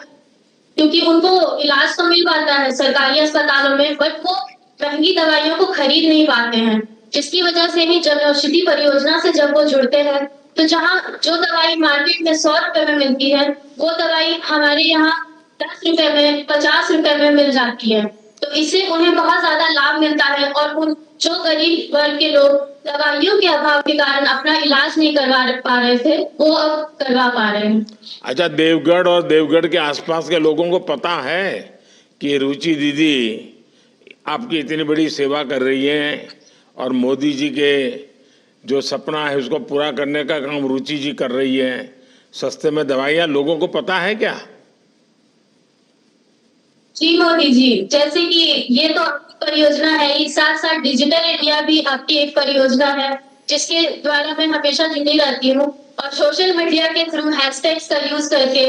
Speaker 20: क्योंकि उनको इलाज तो मिल पाता है सरकारी अस्पतालों में, बट वो महंगी दवाइयों को खरीद नहीं पाते हैं, जिसकी वजह से ही जन औषधि परियोजना से जब वो जुड़ते हैं तो जहाँ जो दवाई मार्केट में 100 रुपए में मिलती है, वो दवाई हमारे यहाँ 10 रुपए में, 50 रुपए में मिल जाती है। तो इससे उन्हें बहुत ज्यादा लाभ मिलता है और उन जो गरीब वर्ग के लोग दवाइयों के अभाव के कारण अपना इलाज नहीं करवा पा रहे थे, वो अब करवा पा रहे हैं।
Speaker 4: अच्छा, देवगढ़ और देवगढ़ के आसपास के लोगों को पता है कि रुचि दीदी आपकी इतनी बड़ी सेवा कर रही हैं और मोदी जी के जो सपना है उसको पूरा करने का काम रुचि जी कर रही है, सस्ते में दवाइयाँ, लोगों को पता है क्या?
Speaker 20: जी मोदी जी, जैसे कि ये तो आपकी परियोजना है ही, साथ साथ डिजिटल इंडिया भी आपकी एक परियोजना है, जिसके द्वारा मैं हमेशा जुड़ी रहती हूँ और सोशल मीडिया के थ्रू हैशटैग्स का यूज करके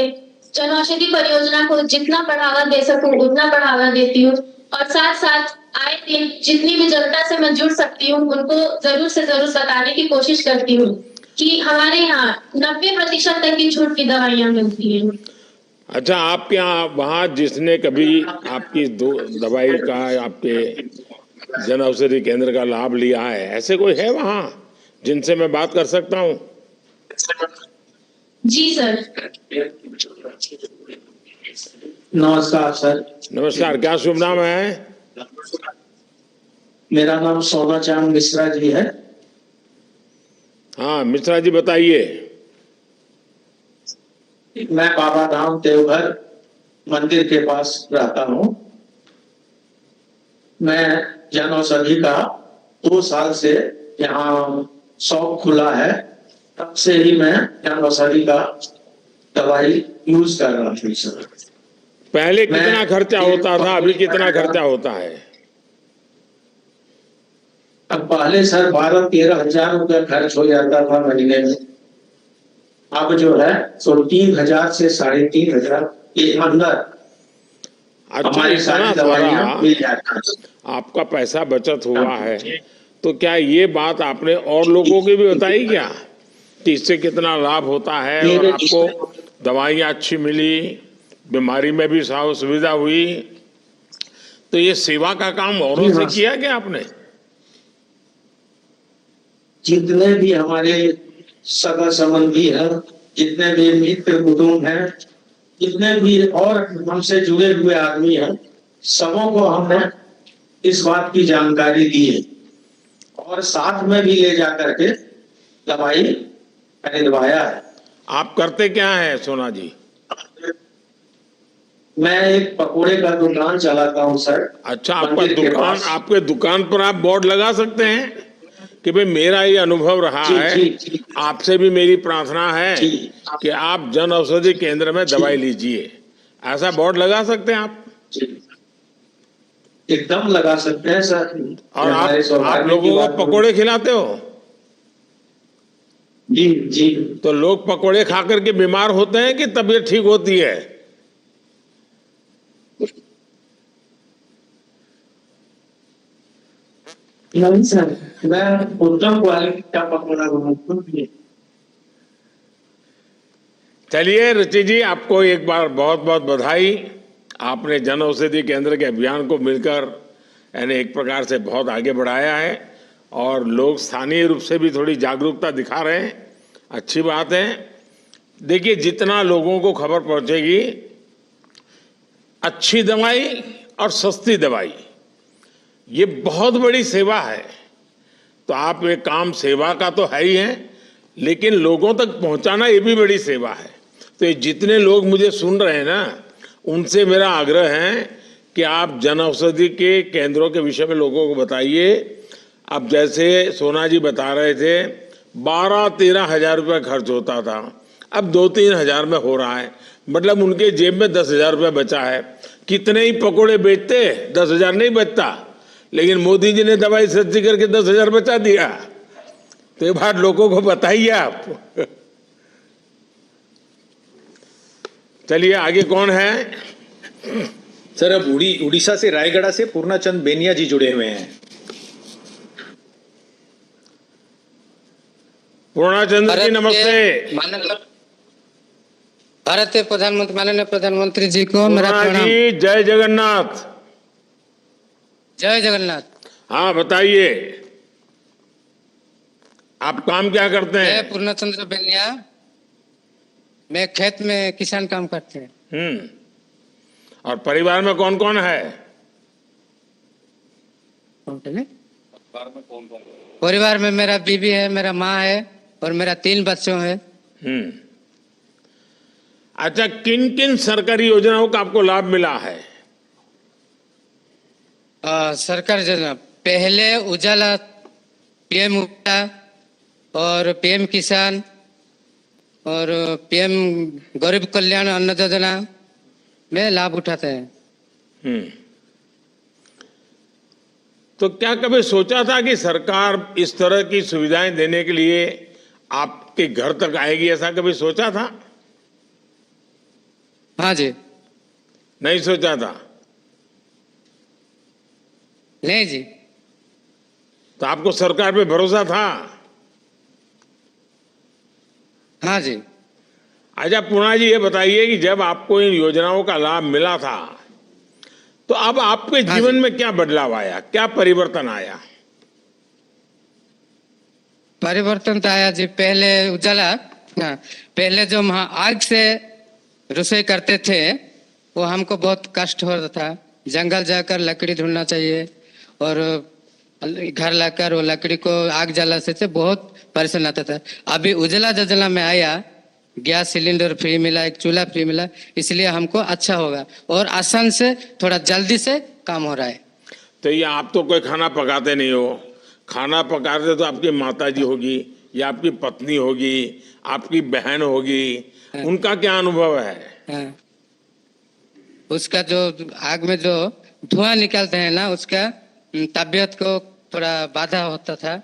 Speaker 20: जन औषधि परियोजना को जितना बढ़ावा दे सकूं उतना बढ़ावा देती हूँ, और साथ साथ आए दिन जितनी भी जनता से मैं जुड़ सकती हूँ उनको जरूर से जरूर बताने की कोशिश करती हूँ कि हमारे यहाँ 90% तक की छूट की दवाइयाँ मिलती हैं।
Speaker 4: अच्छा, आपके यहाँ वहाँ जिसने कभी आपकी दवाई का, आपके जन औषधि केंद्र का लाभ लिया है, ऐसे कोई है वहाँ जिनसे मैं बात कर सकता हूँ?
Speaker 20: जी सर।
Speaker 19: नमस्कार सर।
Speaker 4: नमस्कार, क्या शुभ नाम है?
Speaker 19: मेरा नाम सोना चांद मिश्रा जी है।
Speaker 4: हाँ मिश्रा जी बताइए।
Speaker 19: मैं बाबा धाम देवघर मंदिर के पास रहता हूँ। मैं जन औषधि का 2 साल से यहाँ शॉप खुला है, तब से ही मैं जन औषधि का दवाई यूज कर रहा हूँ सर।
Speaker 4: पहले कितना खर्चा होता था, अभी कितना खर्चा होता है?
Speaker 19: अब पहले सर 12-13 हजार रुपया खर्च हो जाता था महीने में, अब जो है तो 3,000 से 3,500 के अंदर हमारी सारी दवाइयाँ मिल जाती हैं।
Speaker 4: आपका पैसा बचत हुआ है, तो क्या ये बात आपने और लोगों को भी बताई क्या कि इससे कितना लाभ होता है और आपको दवाइयाँ अच्छी मिली, बीमारी में भी सुविधा हुई? तो ये सेवा का काम औरों से किया क्या आपने?
Speaker 19: जितने भी हमारे सगा संबंधी हैं, जितने भी मित्र कुटुंब हैं, जितने भी और हमसे जुड़े हुए आदमी हैं, सबों को हमने इस बात की जानकारी दी है और साथ में भी ले जा करके दवाई खरीदवाया है।
Speaker 4: आप करते क्या है सोना जी?
Speaker 19: मैं एक पकोड़े का दुकान चलाता हूँ सर।
Speaker 15: अच्छा, आपके दुकान पर आप बोर्ड लगा सकते हैं कि भाई मेरा ये अनुभव रहा है, आपसे भी मेरी प्रार्थना है कि आप जन औषधि केंद्र में दवाई लीजिए, ऐसा बोर्ड लगा सकते हैं आप?
Speaker 19: एकदम लगा सकते हैं सर।
Speaker 15: और आप लोगों को पकोड़े खिलाते हो?
Speaker 19: जी जी।
Speaker 15: तो लोग पकोड़े खा करके बीमार होते हैं कि तबीयत ठीक होती है?
Speaker 19: नहीं सर, मैं उत्तम क्वालिटी का पकोड़ा बनाता हूँ।
Speaker 15: चलिए रुचि जी, आपको एक बार बहुत बहुत बधाई। आपने जन औषधि केंद्र के अभियान को मिलकर यानी एक प्रकार से बहुत आगे बढ़ाया है और लोग स्थानीय रूप से भी थोड़ी जागरूकता दिखा रहे हैं, अच्छी बात है। देखिए, जितना लोगों को खबर पहुंचेगी, अच्छी दवाई और सस्ती दवाई, ये बहुत बड़ी सेवा है। तो आप एक काम सेवा का तो है ही है, लेकिन लोगों तक पहुंचाना ये भी बड़ी सेवा है। तो ये जितने लोग मुझे सुन रहे हैं ना, उनसे मेरा आग्रह है कि आप जन औषधि के केंद्रों के विषय में लोगों को बताइए। अब जैसे सोना जी बता रहे थे, 12-13 हजार रुपये खर्च होता था, अब 2-3 हजार में हो रहा है, मतलब उनके जेब में 10 हजार रुपये बचा है। कितने ही पकोड़े बेचते, 10 हजार नहीं बचता, लेकिन मोदी जी ने दवाई सस्ती करके 10 हजार बचा दिया। तो ये बात लोगों को बताइए आप। चलिए आगे कौन है?
Speaker 2: सर, अब उड़ीसा से रायगढ़ से पूर्णाचंद बेनिया जी जुड़े हुए हैं।
Speaker 15: पूर्णाचंद जी नमस्ते।
Speaker 7: भारतीय प्रधानमंत्री, माननीय प्रधानमंत्री जी को मेरा प्रणाम।
Speaker 15: जी जय जगन्नाथ।
Speaker 7: जय जगन्नाथ।
Speaker 15: हाँ बताइए, आप काम क्या करते हैं?
Speaker 7: मैं पूर्णचंद्र बेनिया, मैं खेत में किसान काम करते हैं।
Speaker 15: और परिवार में कौन कौन है?
Speaker 7: परिवार में मेरा बीवी है, मेरा माँ है और मेरा 3 बच्चों है।
Speaker 15: अच्छा, किन किन सरकारी योजनाओं का आपको लाभ मिला है?
Speaker 7: सरकार योजना, पहले उजाला, पीएम उजाला और पीएम किसान और पीएम गरीब कल्याण अन्न योजना में लाभ उठाते हैं।
Speaker 15: तो क्या कभी सोचा था कि सरकार इस तरह की सुविधाएं देने के लिए आपके घर तक आएगी, ऐसा कभी सोचा था?
Speaker 7: हाँ जी।
Speaker 15: नहीं सोचा था?
Speaker 7: नहीं जी।
Speaker 15: तो आपको सरकार पे भरोसा था?
Speaker 7: हाँ जी।
Speaker 15: अच्छा पूर्णा जी, ये बताइए कि जब आपको इन योजनाओं का लाभ मिला था, तो अब आपके जीवन में क्या बदलाव आया, क्या परिवर्तन आया?
Speaker 7: परिवर्तन तो आया जी। पहले उजाला, पहले जो हम आग से रसोई करते थे, वो हमको बहुत कष्ट होता था। जंगल जाकर लकड़ी ढूंढना चाहिए और घर लाकर वो लकड़ी को आग जलाने से बहुत परेशान आता था। अभी उजाला योजना में आया, गैस सिलेंडर फ्री मिला, एक चूल्हा फ्री मिला, इसलिए हमको अच्छा होगा और आसान से थोड़ा जल्दी से काम हो रहा है।
Speaker 15: तो ये आप तो कोई खाना पकाते नहीं हो, खाना पकाते तो आपकी माता जी होगी या आपकी पत्नी होगी, आपकी बहन होगी, उनका क्या अनुभव है?
Speaker 7: उसका जो आग में जो धुआं निकलते हैं ना, उसका तबीयत को थोड़ा बाधा होता था,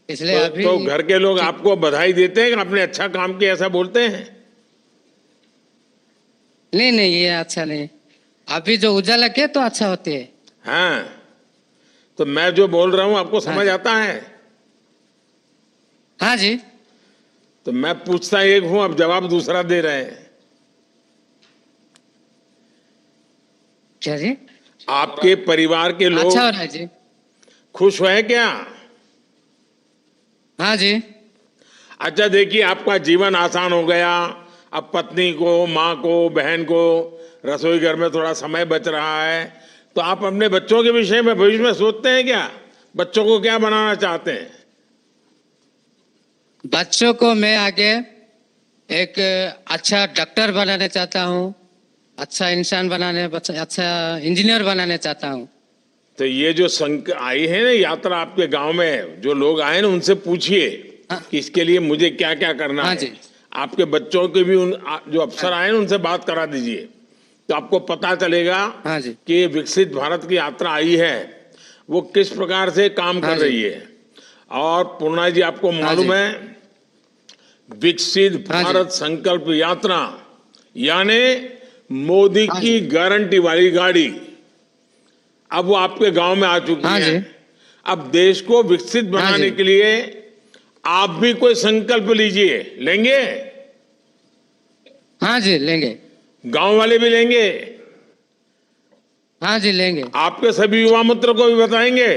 Speaker 7: इसलिए अभी
Speaker 15: तो घर के लोग आपको बधाई देते हैं कि आपने अच्छा काम किया, ऐसा बोलते हैं?
Speaker 7: नहीं नहीं, ये अच्छा नहीं। अभी जो उजाला किया तो अच्छा होती है।
Speaker 15: हाँ, तो मैं जो बोल रहा हूँ आपको समझ आता है?
Speaker 7: हाँ जी।
Speaker 15: तो मैं पूछता एक हूं, अब जवाब दूसरा दे रहे हैं।
Speaker 7: क्या जी?
Speaker 15: आपके परिवार के लोग
Speaker 7: अच्छा हो रहा है जी।
Speaker 15: खुश हुए क्या?
Speaker 7: हाँ जी।
Speaker 15: अच्छा देखिए, आपका जीवन आसान हो गया, अब पत्नी को, माँ को, बहन को रसोई घर में थोड़ा समय बच रहा है, तो आप अपने बच्चों के विषय में भविष्य में सोचते हैं क्या? बच्चों को क्या बनाना चाहते हैं?
Speaker 7: बच्चों को मैं आगे एक अच्छा डॉक्टर बनाना चाहता हूँ अच्छा इंसान बनाने, अच्छा इंजीनियर बनाने चाहता हूँ।
Speaker 4: तो ये जो आई है ना यात्रा आपके गांव में, जो लोग आए ना उनसे पूछिए कि इसके लिए मुझे क्या क्या करना है। आपके बच्चों के भी जो अफसर आए ना उनसे बात करा दीजिए, तो आपको पता चलेगा कि विकसित भारत की यात्रा आई है वो किस प्रकार से काम कर रही है। और पूर्णा जी, आपको मालूम है विकसित भारत संकल्प यात्रा यानी मोदी की गारंटी वाली गाड़ी अब वो आपके गांव में आ चुकी है। अब देश को विकसित बनाने के लिए आप भी कोई संकल्प लीजिए। लेंगे?
Speaker 7: हाँ जी लेंगे।
Speaker 4: गांव वाले भी लेंगे?
Speaker 7: हाँ जी लेंगे।
Speaker 4: आपके सभी युवा मित्र को भी बताएंगे?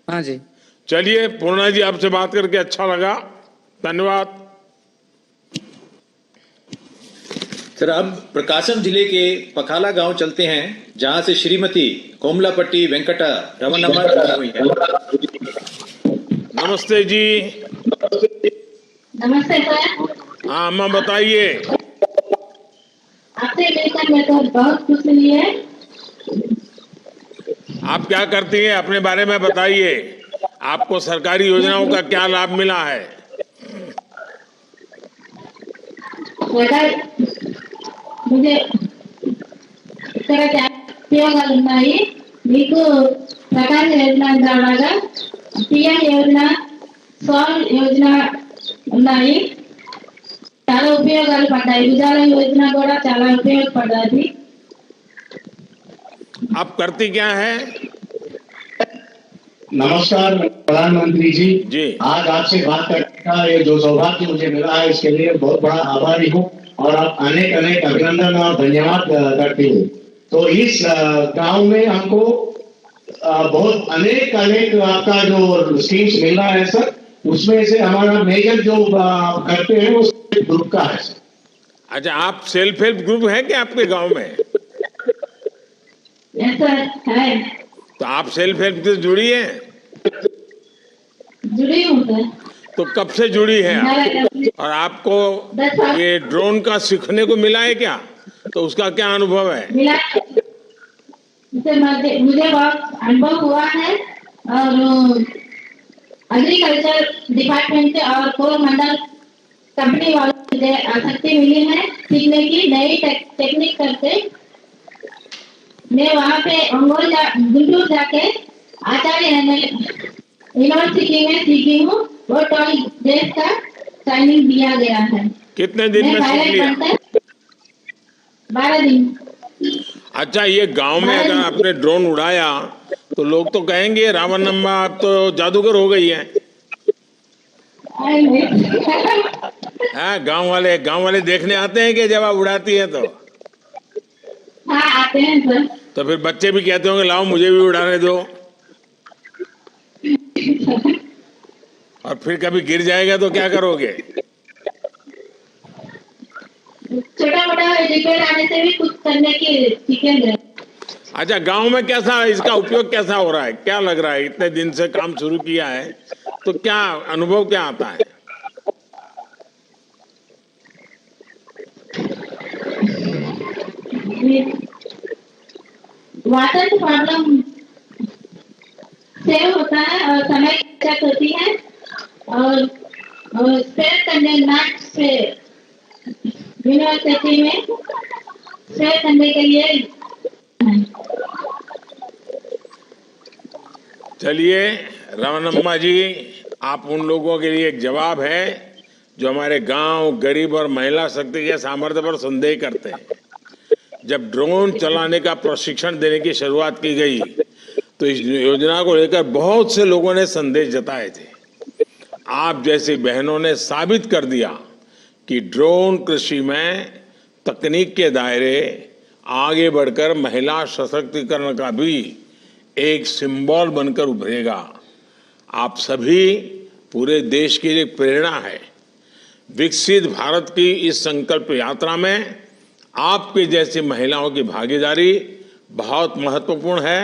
Speaker 7: हाँ जी।
Speaker 4: चलिए पूर्णा जी, आपसे बात करके अच्छा लगा, धन्यवाद।
Speaker 2: सर, अब प्रकाशम जिले के पखाला गांव चलते हैं, जहां से श्रीमती कोमलापट्टी वेंकटा रमनम्मा जुड़ी हुई है।
Speaker 4: नमस्ते जी।
Speaker 20: नमस्ते सर।
Speaker 4: हाँ अम्मा, बताइए।
Speaker 20: आपसे मिलकर मैं तो बहुत खुश हुई है।
Speaker 4: आप क्या करती हैं, अपने बारे में बताइए। आपको सरकारी योजनाओं का क्या लाभ मिला है?
Speaker 20: मुझे ఇక్కడ ఉపయోగాలు ఉన్నాయి. మీకు ప్రకాశ యోజన ద్వారా పిఎం యోజన, సౌర్ యోజన ఉన్నాయి. చాలా ఉపయోగాలు పడ్డాయి. ఉజాల యోజన కూడా చాలా ఉపయోగపడ్డది.
Speaker 4: आप करती क्या है?
Speaker 21: नमस्कार प्रधानमंत्री जी। आज आपसे बात करने का ये जो सौभाग्य मुझे मिला है इसके लिए बहुत बड़ा आभारी हूँ और आप अनेक अनेक अभिनंदन और धन्यवाद करती हूँ। तो इस गांव में हमको बहुत अनेक आपका जो स्कीम्स मिल रहा है सर, उसमें से हमारा मेजर जो करते हैं वो ग्रुप का है सर।
Speaker 4: अच्छा, आप सेल्फ हेल्प ग्रुप है क्या आपके गांव में?
Speaker 20: है।
Speaker 4: तो आप सेल्फ हेल्प से जुड़ी है?
Speaker 20: जुड़ी हूँ सर।
Speaker 4: तो कब से जुड़ी है आप? और आपको ये ड्रोन का सीखने को मिला है क्या? तो उसका क्या अनुभव है?
Speaker 20: मिला, मुझे बहुत अनुभव हुआ है और एग्रीकल्चर डिपार्टमेंट से और कोरमंडल कंपनी वालों से आसक्ति मिली है सीखने की नई टेक्निक करके। मैं वहाँ पे गुंटूर जाके आचार्य यूनिवर्सिटी में सीखी हूँ। वो 20 डेज का ट्रेनिंग दिया गया है।
Speaker 4: कितने दिन में सीख लिया?
Speaker 20: 12 दिन।
Speaker 4: अच्छा, ये गांव में अगर आपने ड्रोन उड़ाया तो लोग तो कहेंगे रावणम्मा आप तो जादूगर हो गई है। हाँ, गांव वाले देखने आते हैं कि जब आप उड़ाती है तो?
Speaker 20: हाँ आते हैं सर।
Speaker 4: तो फिर बच्चे भी कहते होंगे लाओ मुझे भी उड़ाने दो। और फिर कभी गिर जाएगा तो क्या करोगे?
Speaker 20: छोटा मोटा रिपेयर आने से भी कुछ करने की सीखेंगे।
Speaker 4: अच्छा, गांव में कैसा इसका उपयोग कैसा हो रहा है? क्या लग रहा है? इतने दिन से काम शुरू किया है तो क्या अनुभव क्या आता है?
Speaker 20: वाटर प्रॉब्लम सेव होता है और समय की बचत होती है और स्प्रे करने नाट से यूनिवर्सिटी में स्प्रे करने के लिए।
Speaker 4: चलिए रमनम्मा जी, आप उन लोगों के लिए एक जवाब है जो हमारे गांव, गरीब और महिला शक्ति के सामर्थ्य पर संदेह करते हैं। जब ड्रोन चलाने का प्रशिक्षण देने की शुरुआत की गई तो इस योजना को लेकर बहुत से लोगों ने संदेह जताए थे। आप जैसी बहनों ने साबित कर दिया कि ड्रोन कृषि में तकनीक के दायरे आगे बढ़कर महिला सशक्तिकरण का भी एक सिंबल बनकर उभरेगा। आप सभी पूरे देश की एक प्रेरणा है। विकसित भारत की इस संकल्प यात्रा में आपके जैसी महिलाओं की भागीदारी बहुत महत्वपूर्ण है।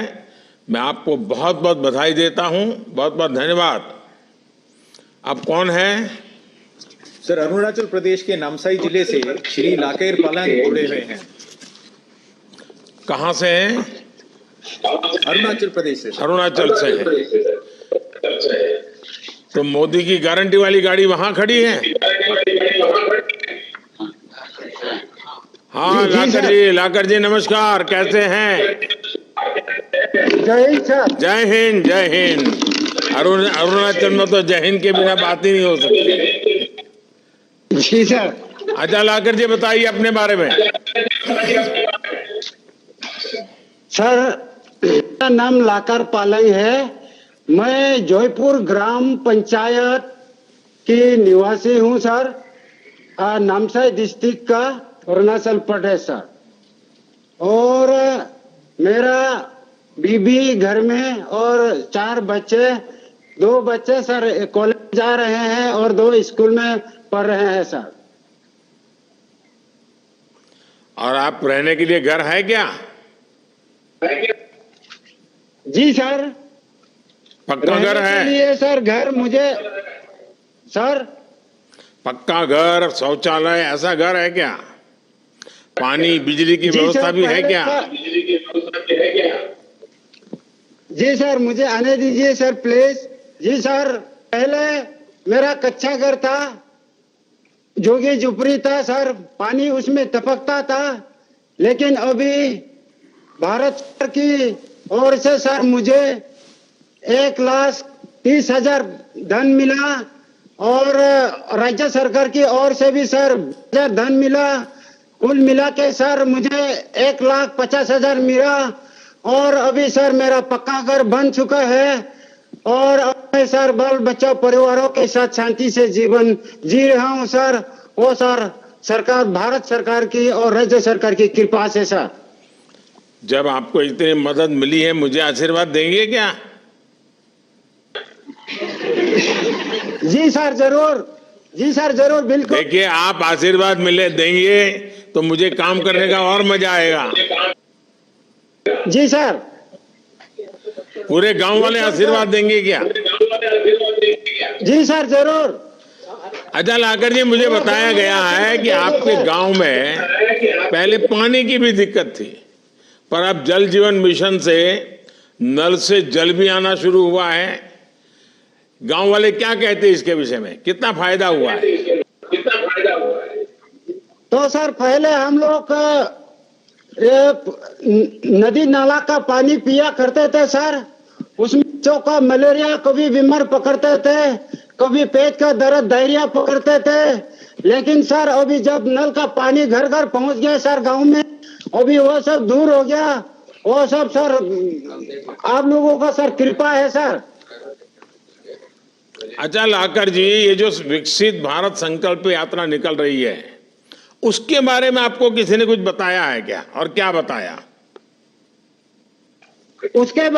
Speaker 4: मैं आपको बहुत बहुत बधाई देता हूं, बहुत बहुत धन्यवाद। अब कौन है?
Speaker 2: सर, अरुणाचल प्रदेश के नामसाई जिले से श्री लाकेर पालंग जुड़े हुए हैं।
Speaker 4: कहाँ से हैं?
Speaker 2: अरुणाचल प्रदेश से।
Speaker 4: अरुणाचल से है। तो मोदी की गारंटी वाली गाड़ी वहां खड़ी है? हाँ लाकर जी नमस्कार, कैसे हैं?
Speaker 1: जय हिंद सर।
Speaker 4: जय हिंद जय हिंद। अरुणाचल में तो जय हिंद के बिना बात ही नहीं हो सकती।
Speaker 1: जी सर।
Speaker 4: अच्छा लाकर जी बताइए अपने बारे में।
Speaker 1: सर मेरा नाम लाकर पालंग है। मैं जयपुर ग्राम पंचायत की निवासी हूँ सर, नामसाई डिस्ट्रिक्ट का, अरुणाचल प्रदेश सर। और मेरा बीबी घर में और 4 बच्चे, 2 बच्चे सर कॉलेज जा रहे हैं और 2 स्कूल में पढ़ रहे हैं सर।
Speaker 4: और आप रहने के लिए घर है क्या?
Speaker 1: जी सर।
Speaker 4: पक्का घर है?
Speaker 1: लिए सर घर मुझे सर।
Speaker 4: पक्का घर, शौचालय, ऐसा घर है क्या? पानी बिजली की व्यवस्था भी है क्या?
Speaker 1: जी सर मुझे आने दीजिए सर प्लीज। जी सर, पहले मेरा कच्चा घर था, जोगी झुपड़ी था सर, पानी उसमें टपकता था। लेकिन अभी भारत सरकार की ओर से सर मुझे 1,30,000 धन मिला और राज्य सरकार की ओर से भी सर धन मिला। कुल मिला के सर मुझे 1,50,000 मिला। और अभी सर मेरा पक्का घर बन चुका है और अब मैं सर बाल बच्चा परिवारों के साथ शांति से जीवन जी रहा हूँ सर। वो सर सरकार, भारत सरकार की और राज्य सरकार की कृपा से सर।
Speaker 4: जब आपको इतनी मदद मिली है, मुझे आशीर्वाद देंगे क्या?
Speaker 1: जी सर जरूर। जी सर जरूर, बिल्कुल।
Speaker 4: देखिए आप आशीर्वाद मिले देंगे तो मुझे काम करने का और मजा आएगा।
Speaker 1: जी सर।
Speaker 4: पूरे गांव वाले आशीर्वाद देंगे क्या?
Speaker 1: जी सर जरूर।
Speaker 4: अच्छा लाकर जी, मुझे बताया गया है कि आपके गांव में पहले पानी की भी दिक्कत थी, पर अब जल जीवन मिशन से नल से जल भी आना शुरू हुआ है। गांव वाले क्या कहते हैं इसके विषय में? कितना फायदा हुआ है?
Speaker 1: तो सर पहले हम लोग नदी नाला का पानी पिया करते थे सर, उसमें बच्चों का मलेरिया कभी बीमार पकड़ते थे, कभी पेट का दर्द, डायरिया पकड़ते थे। लेकिन सर अभी जब नल का पानी घर घर पहुंच गया सर गांव में, अभी वो सब दूर हो गया। वो सब सर आप लोगों का सर कृपा है सर।
Speaker 4: अच्छा लाकर जी, ये जो विकसित भारत संकल्प यात्रा निकल रही है, उसके बारे में आपको किसी ने कुछ बताया है क्या, और क्या बताया?
Speaker 1: उसके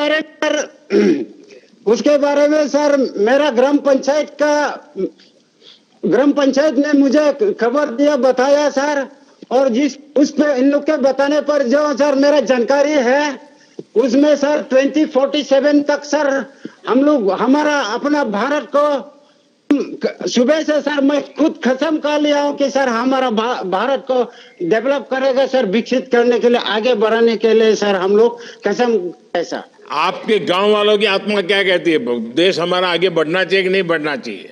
Speaker 1: बारे में सर मेरा ग्राम पंचायत ने मुझे खबर दिया, बताया सर। और उस पे इन लोग के बताने पर जो सर मेरा जानकारी है, उसमें सर 2047 तक सर हम लोग हमारा अपना भारत को, सुबह से सर मैं खुद कसम कर लिया हूँ कि सर हमारा भारत को डेवलप करेगा सर, विकसित करने के लिए, आगे बढ़ाने के लिए सर हम लोग कसम है सर।
Speaker 4: आपके गांव वालों की आत्मा क्या कहती है? देश हमारा आगे बढ़ना चाहिए कि नहीं बढ़ना चाहिए?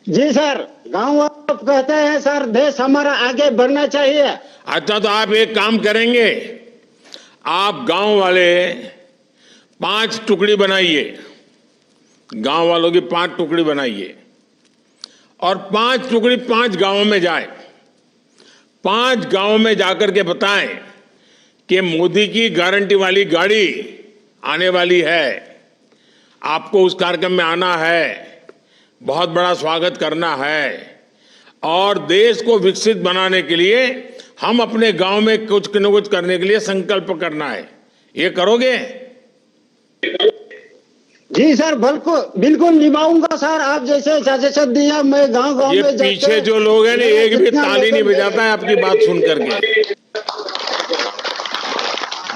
Speaker 1: जी सर, गांव वाले कहते हैं सर देश हमारा आगे बढ़ना चाहिए।
Speaker 4: अच्छा तो आप एक काम करेंगे, आप गांव वाले 5 टुकड़ी बनाइए, गांव वालों की 5 टुकड़ी बनाइए और 5 टुकड़ी 5 गांवों में जाए, 5 गांवों में जाकर के बताएं कि मोदी की गारंटी वाली गाड़ी आने वाली है, आपको उस कार्यक्रम में आना है, बहुत बड़ा स्वागत करना है और देश को विकसित बनाने के लिए हम अपने गांव में कुछ न कुछ करने के लिए संकल्प करना है। ये करोगे?
Speaker 1: जी सर बिल्कुल निभाऊंगा सर। आप जैसे सजेशन दिया मैं गांव-गांव में जाके,
Speaker 4: पीछे जो लोग हैं ना, एक भी ताली नहीं बजाता है आपकी बात सुन करके।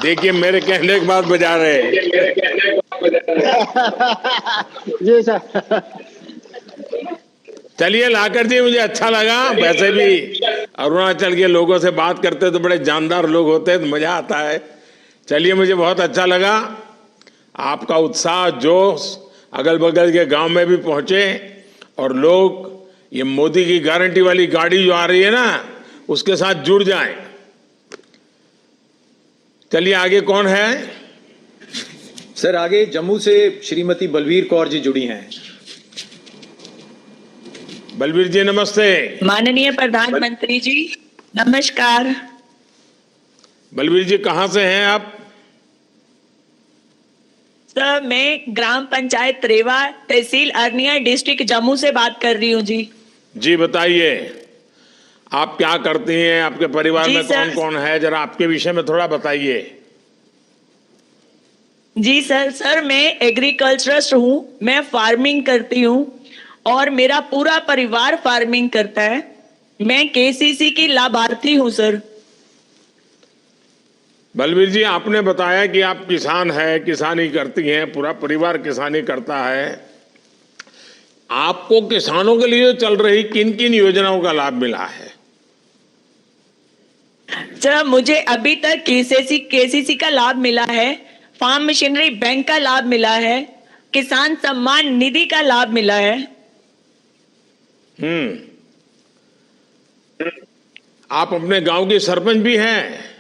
Speaker 4: देखिए मेरे कहने के बाद बजा रहे हैं।
Speaker 1: जी सर।
Speaker 4: चलिए लाकर जी, मुझे अच्छा लगा। वैसे भी अरुणाचल के लोगों से बात करते तो बड़े जानदार लोग होते हैं, तो मजा आता है। चलिए, मुझे बहुत अच्छा लगा आपका उत्साह, जोश अगल बगल के गांव में भी पहुंचे और लोग ये मोदी की गारंटी वाली गाड़ी जो आ रही है ना, उसके साथ जुड़ जाएं। चलिए आगे कौन है?
Speaker 2: सर आगे जम्मू से श्रीमती बलवीर कौर जी जुड़ी हैं।
Speaker 4: बलवीर जी नमस्ते।
Speaker 5: माननीय प्रधानमंत्री जी नमस्कार।
Speaker 4: बलवीर जी कहाँ से हैं आप?
Speaker 5: सर मैं ग्राम पंचायत रेवा, तहसील अरनिया, डिस्ट्रिक्ट जम्मू से बात कर रही हूँ जी।
Speaker 4: जी बताइए, आप क्या करती हैं, आपके परिवार में कौन कौन है, जरा आपके विषय में थोड़ा बताइए।
Speaker 5: जी सर मैं एग्रीकल्चरस्ट हूँ, मैं फार्मिंग करती हूँ और मेरा पूरा परिवार फार्मिंग करता है। मैं केसीसी की लाभार्थी हूँ सर।
Speaker 4: बलवीर जी, आपने बताया कि आप किसान हैं, किसानी करती हैं, पूरा परिवार किसानी करता है। आपको किसानों के लिए चल रही किन किन योजनाओं का लाभ मिला है?
Speaker 5: सर मुझे अभी तक केसीसी का लाभ मिला है, फार्म मशीनरी बैंक का लाभ मिला है, किसान सम्मान निधि का लाभ मिला है।
Speaker 4: आप अपने गांव के सरपंच भी हैं?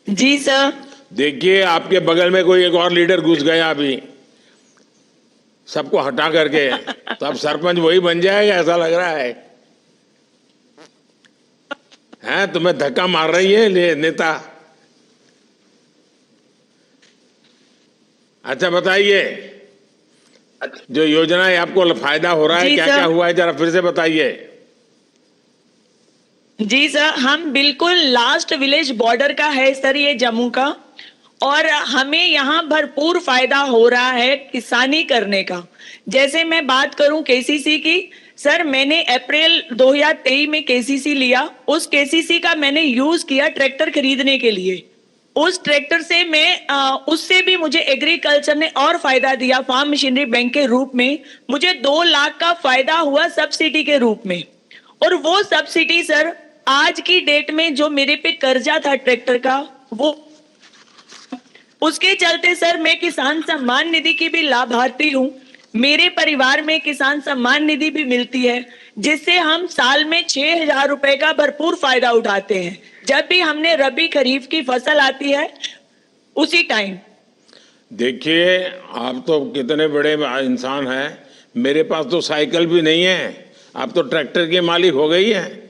Speaker 5: जी सर।
Speaker 4: देखिए, आपके बगल में कोई एक और लीडर घुस गया अभी, सबको हटा करके, तो अब सरपंच वही बन जाएगा ऐसा लग रहा है। हैं, तुम्हें धक्का मार रही है नेता। अच्छा बताइए, जो योजनाएं आपको फायदा हो रहा है, क्या क्या हुआ है, जरा फिर से बताइए।
Speaker 5: जी सर, हम बिल्कुल लास्ट विलेज बॉर्डर का है सर ये जम्मू का, और हमें यहाँ भरपूर फायदा हो रहा है किसानी करने का। जैसे मैं बात करूं केसीसी की, सर मैंने अप्रैल 2023 में केसीसी लिया। उस केसीसी का मैंने यूज किया ट्रैक्टर खरीदने के लिए। उस ट्रैक्टर से उससे भी मुझे एग्रीकल्चर ने और फायदा दिया फार्म मशीनरी बैंक के रूप में। मुझे 2 लाख का फायदा हुआ सब्सिडी के रूप में। और वो सब्सिडी सर आज की डेट में जो मेरे पे कर्जा था ट्रैक्टर का, वो उसके चलते सर मैं किसान सम्मान निधि की भी लाभार्थी हूँ। मेरे परिवार में किसान सम्मान निधि भी मिलती है, जिससे हम साल में 6,000 रुपए का भरपूर फायदा उठाते हैं जब भी हमने रबी खरीफ की फसल आती है उसी टाइम।
Speaker 4: देखिए, आप तो कितने बड़े इंसान हैं, मेरे पास तो साइकिल भी नहीं है, आप तो ट्रैक्टर के मालिक हो गई है।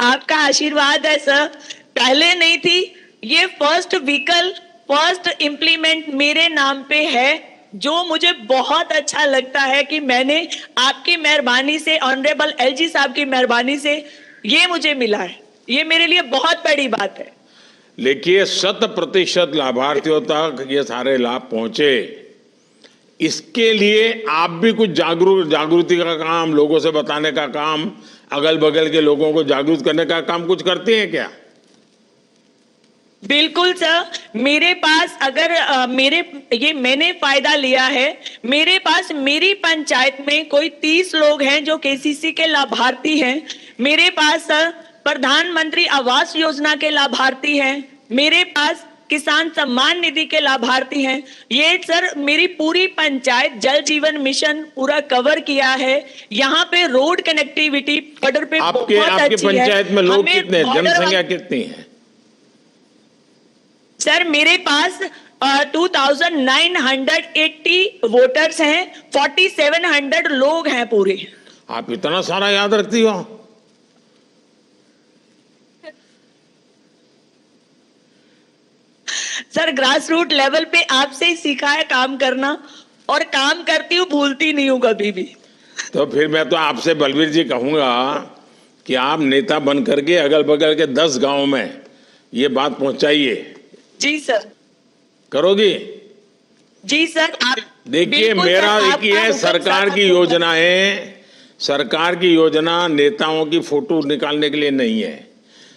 Speaker 5: आपका आशीर्वाद है सर, पहले नहीं थी। ये फर्स्ट व्हीकल, फर्स्ट इम्प्लीमेंट मेरे नाम पे है, जो मुझे बहुत अच्छा लगता है कि मैंने आपकी मेहरबानी से, ऑनरेबल एलजी साहब की मेहरबानी से ये मुझे मिला है। ये मेरे लिए बहुत बड़ी बात है।
Speaker 4: देखिए, 100% लाभार्थियों तक ये सारे लाभ पहुंचे, इसके लिए आप भी कुछ जागृति का काम, लोगों से बताने का काम, अगल बगल के लोगों को जागरूक करने का काम कुछ करते हैं क्या?
Speaker 5: बिल्कुल सर, मेरे पास अगर मैंने फायदा लिया है। मेरे पास मेरी पंचायत में कोई 30 लोग हैं जो केसीसी के लाभार्थी हैं। मेरे पास सर प्रधानमंत्री आवास योजना के लाभार्थी हैं। मेरे पास किसान सम्मान निधि के लाभार्थी हैं। ये सर मेरी पूरी पंचायत जल जीवन मिशन पूरा कवर किया है। यहाँ पे रोड कनेक्टिविटी बॉर्डर पे बहुत अच्छी है।
Speaker 4: आपके पंचायत में लोग कितने, जनसंख्या कितनी है?
Speaker 5: सर मेरे पास 2980 वोटर्स हैं, 4700 लोग हैं पूरे।
Speaker 4: आप इतना सारा याद रखती हो?
Speaker 5: सर ग्रास रूट लेवल पे आपसे ही सीखा है काम करना, और काम करती हूँ, भूलती नहीं हूँ कभी भी।
Speaker 4: तो फिर मैं तो आपसे बलवीर जी कहूंगा कि आप नेता बन करके अगल बगल के 10 गांव में ये बात पहुंचाइए।
Speaker 5: जी सर।
Speaker 4: करोगी?
Speaker 5: जी सर। आप
Speaker 4: देखिए, मेरा एक ही है, सरकार की योजना नेताओं की फोटो निकालने के लिए नहीं है।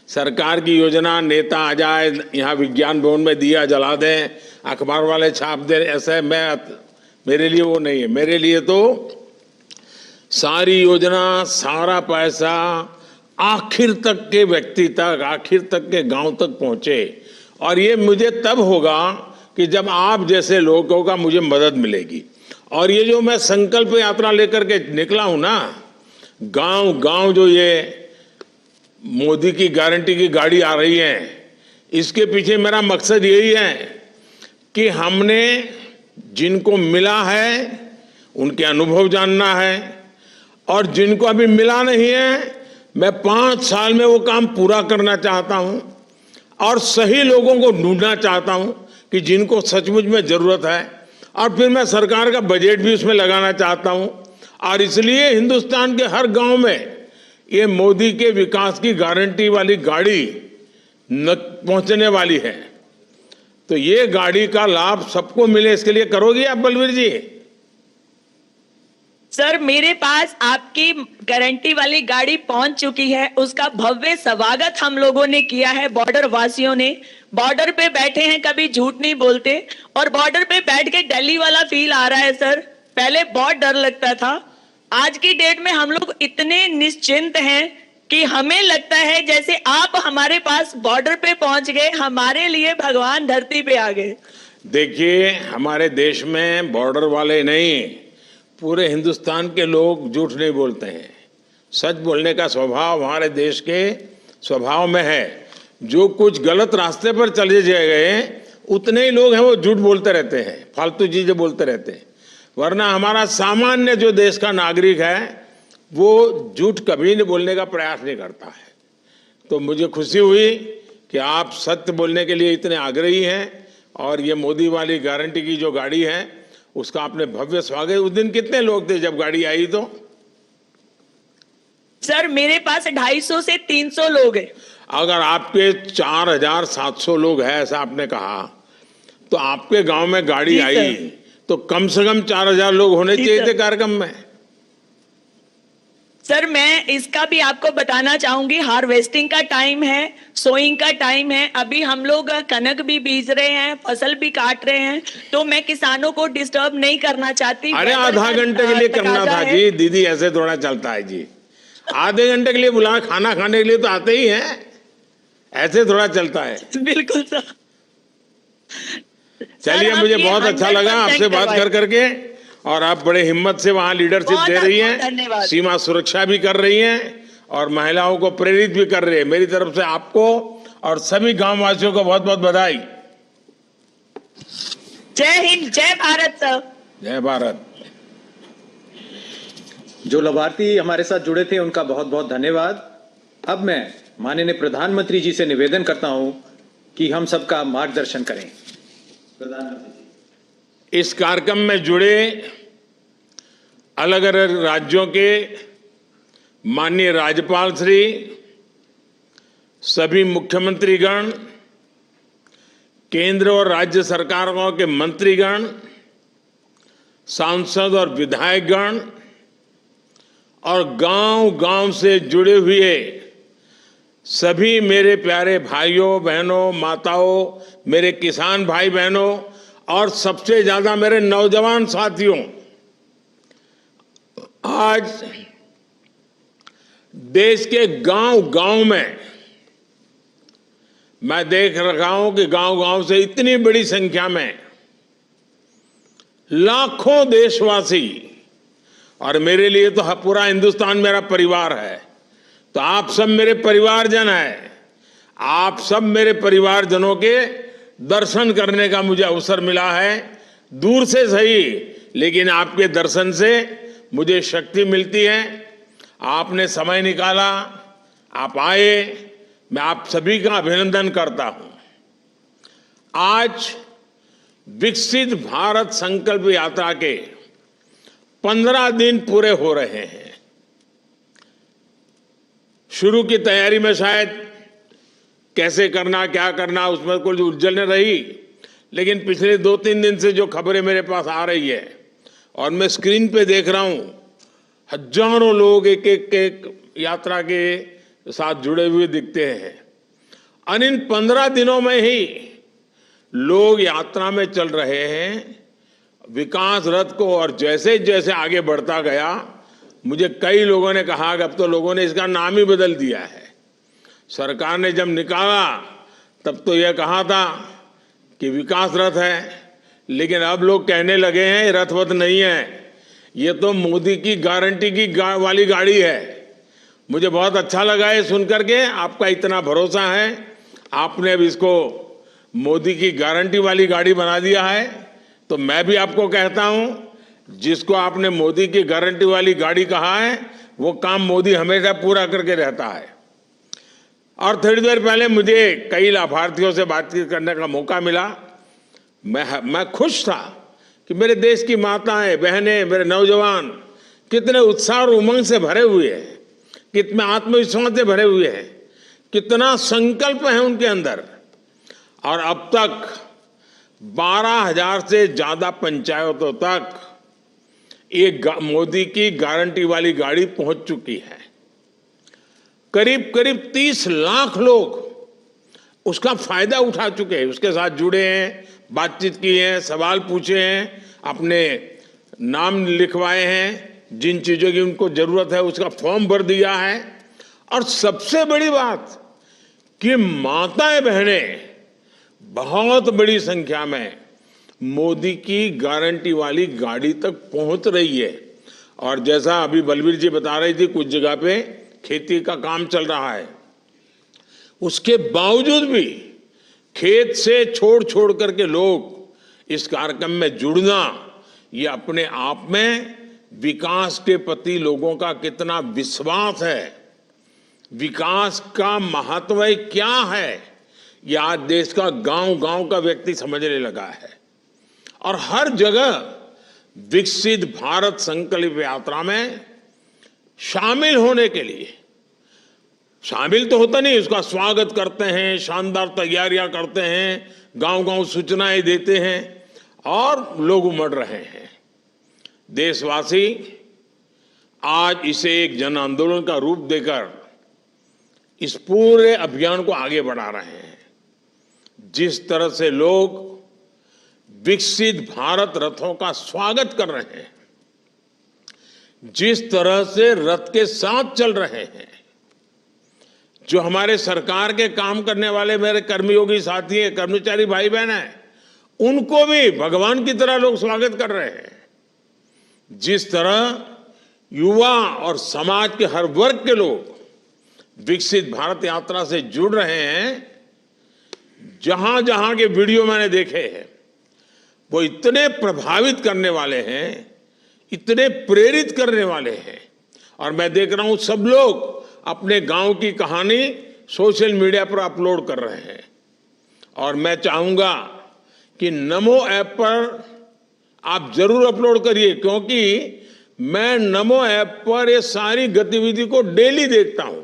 Speaker 4: सरकार की योजना नेता आ जाए, यहाँ विज्ञान भवन में दिया जला दें, अखबार वाले छाप दें, ऐसे मेरे लिए वो नहीं है। मेरे लिए तो सारी योजना, सारा पैसा आखिर तक के व्यक्ति तक, आखिर तक के गांव तक पहुंचे। और ये मुझे तब होगा कि जब आप जैसे लोगों का मुझे मदद मिलेगी। और ये जो मैं संकल्प यात्रा लेकर के निकला हूं ना, गांव गांव जो ये मोदी की गारंटी की गाड़ी आ रही है, इसके पीछे मेरा मकसद यही है कि हमने जिनको मिला है उनके अनुभव जानना है, और जिनको अभी मिला नहीं है मैं 5 साल में वो काम पूरा करना चाहता हूं और सही लोगों को ढूंढना चाहता हूं कि जिनको सचमुच में जरूरत है, और फिर मैं सरकार का बजट भी उसमें लगाना चाहता हूं। और इसलिए हिंदुस्तान के हर गांव में ये मोदी के विकास की गारंटी वाली गाड़ी पहुंचने वाली है। तो ये गाड़ी का लाभ सबको मिले, इसके लिए करोगे आप बलवीर जी?
Speaker 5: सर, मेरे पास आपकी गारंटी वाली गाड़ी पहुंच चुकी है। उसका भव्य स्वागत हम लोगों ने किया है, बॉर्डर वासियों ने। बॉर्डर पे बैठे हैं, कभी झूठ नहीं बोलते, और बॉर्डर पे बैठ के दिल्ली वाला फील आ रहा है सर। पहले बहुत डर लगता था, आज की डेट में हम लोग इतने निश्चिंत हैं कि हमें लगता है जैसे आप हमारे पास बॉर्डर पे पहुंच गए, हमारे लिए भगवान धरती पे आ गए।
Speaker 4: देखिए, हमारे देश में बॉर्डर वाले नहीं, पूरे हिंदुस्तान के लोग झूठ नहीं बोलते हैं। सच बोलने का स्वभाव हमारे देश के स्वभाव में है। जो कुछ गलत रास्ते पर चले गए उतने ही लोग हैं वो झूठ बोलते रहते हैं, फालतू चीजें बोलते रहते हैं। वरना हमारा सामान्य जो देश का नागरिक है वो झूठ कभी नहीं बोलने का प्रयास नहीं करता है। तो मुझे खुशी हुई कि आप सत्य बोलने के लिए इतने आग्रही हैं, और ये मोदी वाली गारंटी की जो गाड़ी है उसका आपने भव्य स्वागत। उस दिन कितने लोग थे जब गाड़ी आई? तो
Speaker 5: सर, मेरे पास 250 से 300 लोग हैं।
Speaker 4: अगर आपके 4700 लोग हैं, ऐसा आपने कहा, तो आपके गांव में गाड़ी आई तो कम से कम 4000 लोग होने चाहिए थे कार्यक्रम में।
Speaker 5: सर, मैं इसका भी आपको बताना चाहूंगी, हार्वेस्टिंग का टाइम है, सोइंग का टाइम है। अभी हम लोग कनक भी बीज रहे हैं, फसल भी काट रहे हैं, तो मैं किसानों को डिस्टर्ब नहीं करना चाहती।
Speaker 4: अरे आधा घंटे के लिए करना था जी, दीदी ऐसे थोड़ा चलता है जी। आधे घंटे के लिए बुला, खाना खाने के लिए तो आते ही हैं, ऐसे थोड़ा चलता है।
Speaker 5: बिल्कुल सर।
Speaker 4: चलिए, मुझे बहुत अच्छा लगा आपसे बात कर करके, और आप बड़े हिम्मत से वहां लीडरशिप दे रही हैं, सीमा सुरक्षा भी कर रही हैं और महिलाओं को प्रेरित भी कर रही है। मेरी तरफ से आपको और सभी गांव वासियों को बहुत बहुत बधाई।
Speaker 5: जय हिंद, जय भारत सर।
Speaker 4: जय भारत।
Speaker 2: जो लाभार्थी हमारे साथ जुड़े थे उनका बहुत बहुत धन्यवाद। अब मैं माननीय प्रधानमंत्री जी से निवेदन करता हूं कि हम सबका मार्गदर्शन करें। प्रधानमंत्री,
Speaker 4: इस कार्यक्रम में जुड़े अलग अलग राज्यों के माननीय राज्यपाल श्री, सभी मुख्यमंत्रीगण, केंद्र और राज्य सरकारों के मंत्रीगण, सांसद और विधायकगण, और गांव-गांव से जुड़े हुए सभी मेरे प्यारे भाइयों बहनों, माताओं, मेरे किसान भाई बहनों, और सबसे ज्यादा मेरे नौजवान साथियों, आज देश के गांव-गांव में मैं देख रहा हूं कि गांव-गांव से इतनी बड़ी संख्या में लाखों देशवासी, और मेरे लिए तो पूरा हिंदुस्तान मेरा परिवार है, तो आप सब मेरे परिवारजन हैं। आप सब मेरे परिवारजनों के दर्शन करने का मुझे अवसर मिला है, दूर से सही, लेकिन आपके दर्शन से मुझे शक्ति मिलती है। आपने समय निकाला, आप आए, मैं आप सभी का अभिनंदन करता हूं। आज विकसित भारत संकल्प यात्रा के 15 दिन पूरे हो रहे हैं। शुरू की तैयारी में शायद कैसे करना, क्या करना, उसमें कुछ उलझन रही, लेकिन पिछले 2-3 दिन से जो खबरें मेरे पास आ रही है और मैं स्क्रीन पे देख रहा हूं, हजारों लोग एक यात्रा के साथ जुड़े हुए दिखते हैं। और इन 15 दिनों में ही लोग यात्रा में चल रहे हैं विकास रथ को और जैसे जैसे आगे बढ़ता गया, मुझे कई लोगों ने कहा कि अब तो लोगों ने इसका नाम ही बदल दिया है। सरकार ने जब निकाला तब तो यह कहा था कि विकास रथ है, लेकिन अब लोग कहने लगे हैं रथवत नहीं है, ये तो मोदी की गारंटी की वाली गाड़ी है। मुझे बहुत अच्छा लगा ये सुनकर के, आपका इतना भरोसा है, आपने अब इसको मोदी की गारंटी वाली गाड़ी बना दिया है। तो मैं भी आपको कहता हूं, जिसको आपने मोदी की गारंटी वाली गाड़ी कहा है वो काम मोदी हमेशा पूरा करके रहता है। और थोड़ी देर पहले मुझे कई लाभार्थियों से बातचीत करने का मौका मिला। मैं खुश था कि मेरे देश की माताएं, बहनें, मेरे नौजवान कितने उत्साह और उमंग से भरे हुए हैं, कितने आत्मविश्वास से भरे हुए हैं, कितना संकल्प है उनके अंदर। और अब तक 12,000 से ज्यादा पंचायतों तक एक मोदी की गारंटी वाली गाड़ी पहुंच चुकी है। करीब करीब 30 लाख लोग उसका फायदा उठा चुके हैं, उसके साथ जुड़े हैं, बातचीत की है, सवाल पूछे हैं, अपने नाम लिखवाए हैं, जिन चीजों की उनको जरूरत है उसका फॉर्म भर दिया है। और सबसे बड़ी बात कि माताएं बहनें बहुत बड़ी संख्या में मोदी की गारंटी वाली गाड़ी तक पहुंच रही है। और जैसा अभी बलबीर जी बता रही थी, कुछ जगह पे खेती का काम चल रहा है, उसके बावजूद भी खेत से छोड़ करके लोग इस कार्यक्रम में जुड़ना, ये अपने आप में विकास के प्रति लोगों का कितना विश्वास है, विकास का महत्व क्या है, ये आज देश का गांव-गांव का व्यक्ति समझने लगा है। और हर जगह विकसित भारत संकल्प यात्रा में शामिल होने के लिए, शामिल तो होता नहीं, उसका स्वागत करते हैं, शानदार तैयारियां करते हैं, गांव-गांव सूचनाएं देते हैं और लोग उमड़ रहे हैं। देशवासी आज इसे एक जन आंदोलन का रूप देकर इस पूरे अभियान को आगे बढ़ा रहे हैं। जिस तरह से लोग विकसित भारत रथों का स्वागत कर रहे हैं, जिस तरह से रथ के साथ चल रहे हैं, जो हमारे सरकार के काम करने वाले मेरे कर्मयोगी साथी हैं, कर्मचारी भाई बहन हैं, उनको भी भगवान की तरह लोग स्वागत कर रहे हैं। जिस तरह युवा और समाज के हर वर्ग के लोग विकसित भारत यात्रा से जुड़ रहे हैं, जहां जहां के वीडियो मैंने देखे हैं, वो इतने प्रभावित करने वाले हैं, इतने प्रेरित करने वाले हैं। और मैं देख रहा हूं सब लोग अपने गांव की कहानी सोशल मीडिया पर अपलोड कर रहे हैं। और मैं चाहूंगा कि नमो ऐप पर आप जरूर अपलोड करिए, क्योंकि मैं नमो ऐप पर ये सारी गतिविधि को डेली देखता हूं।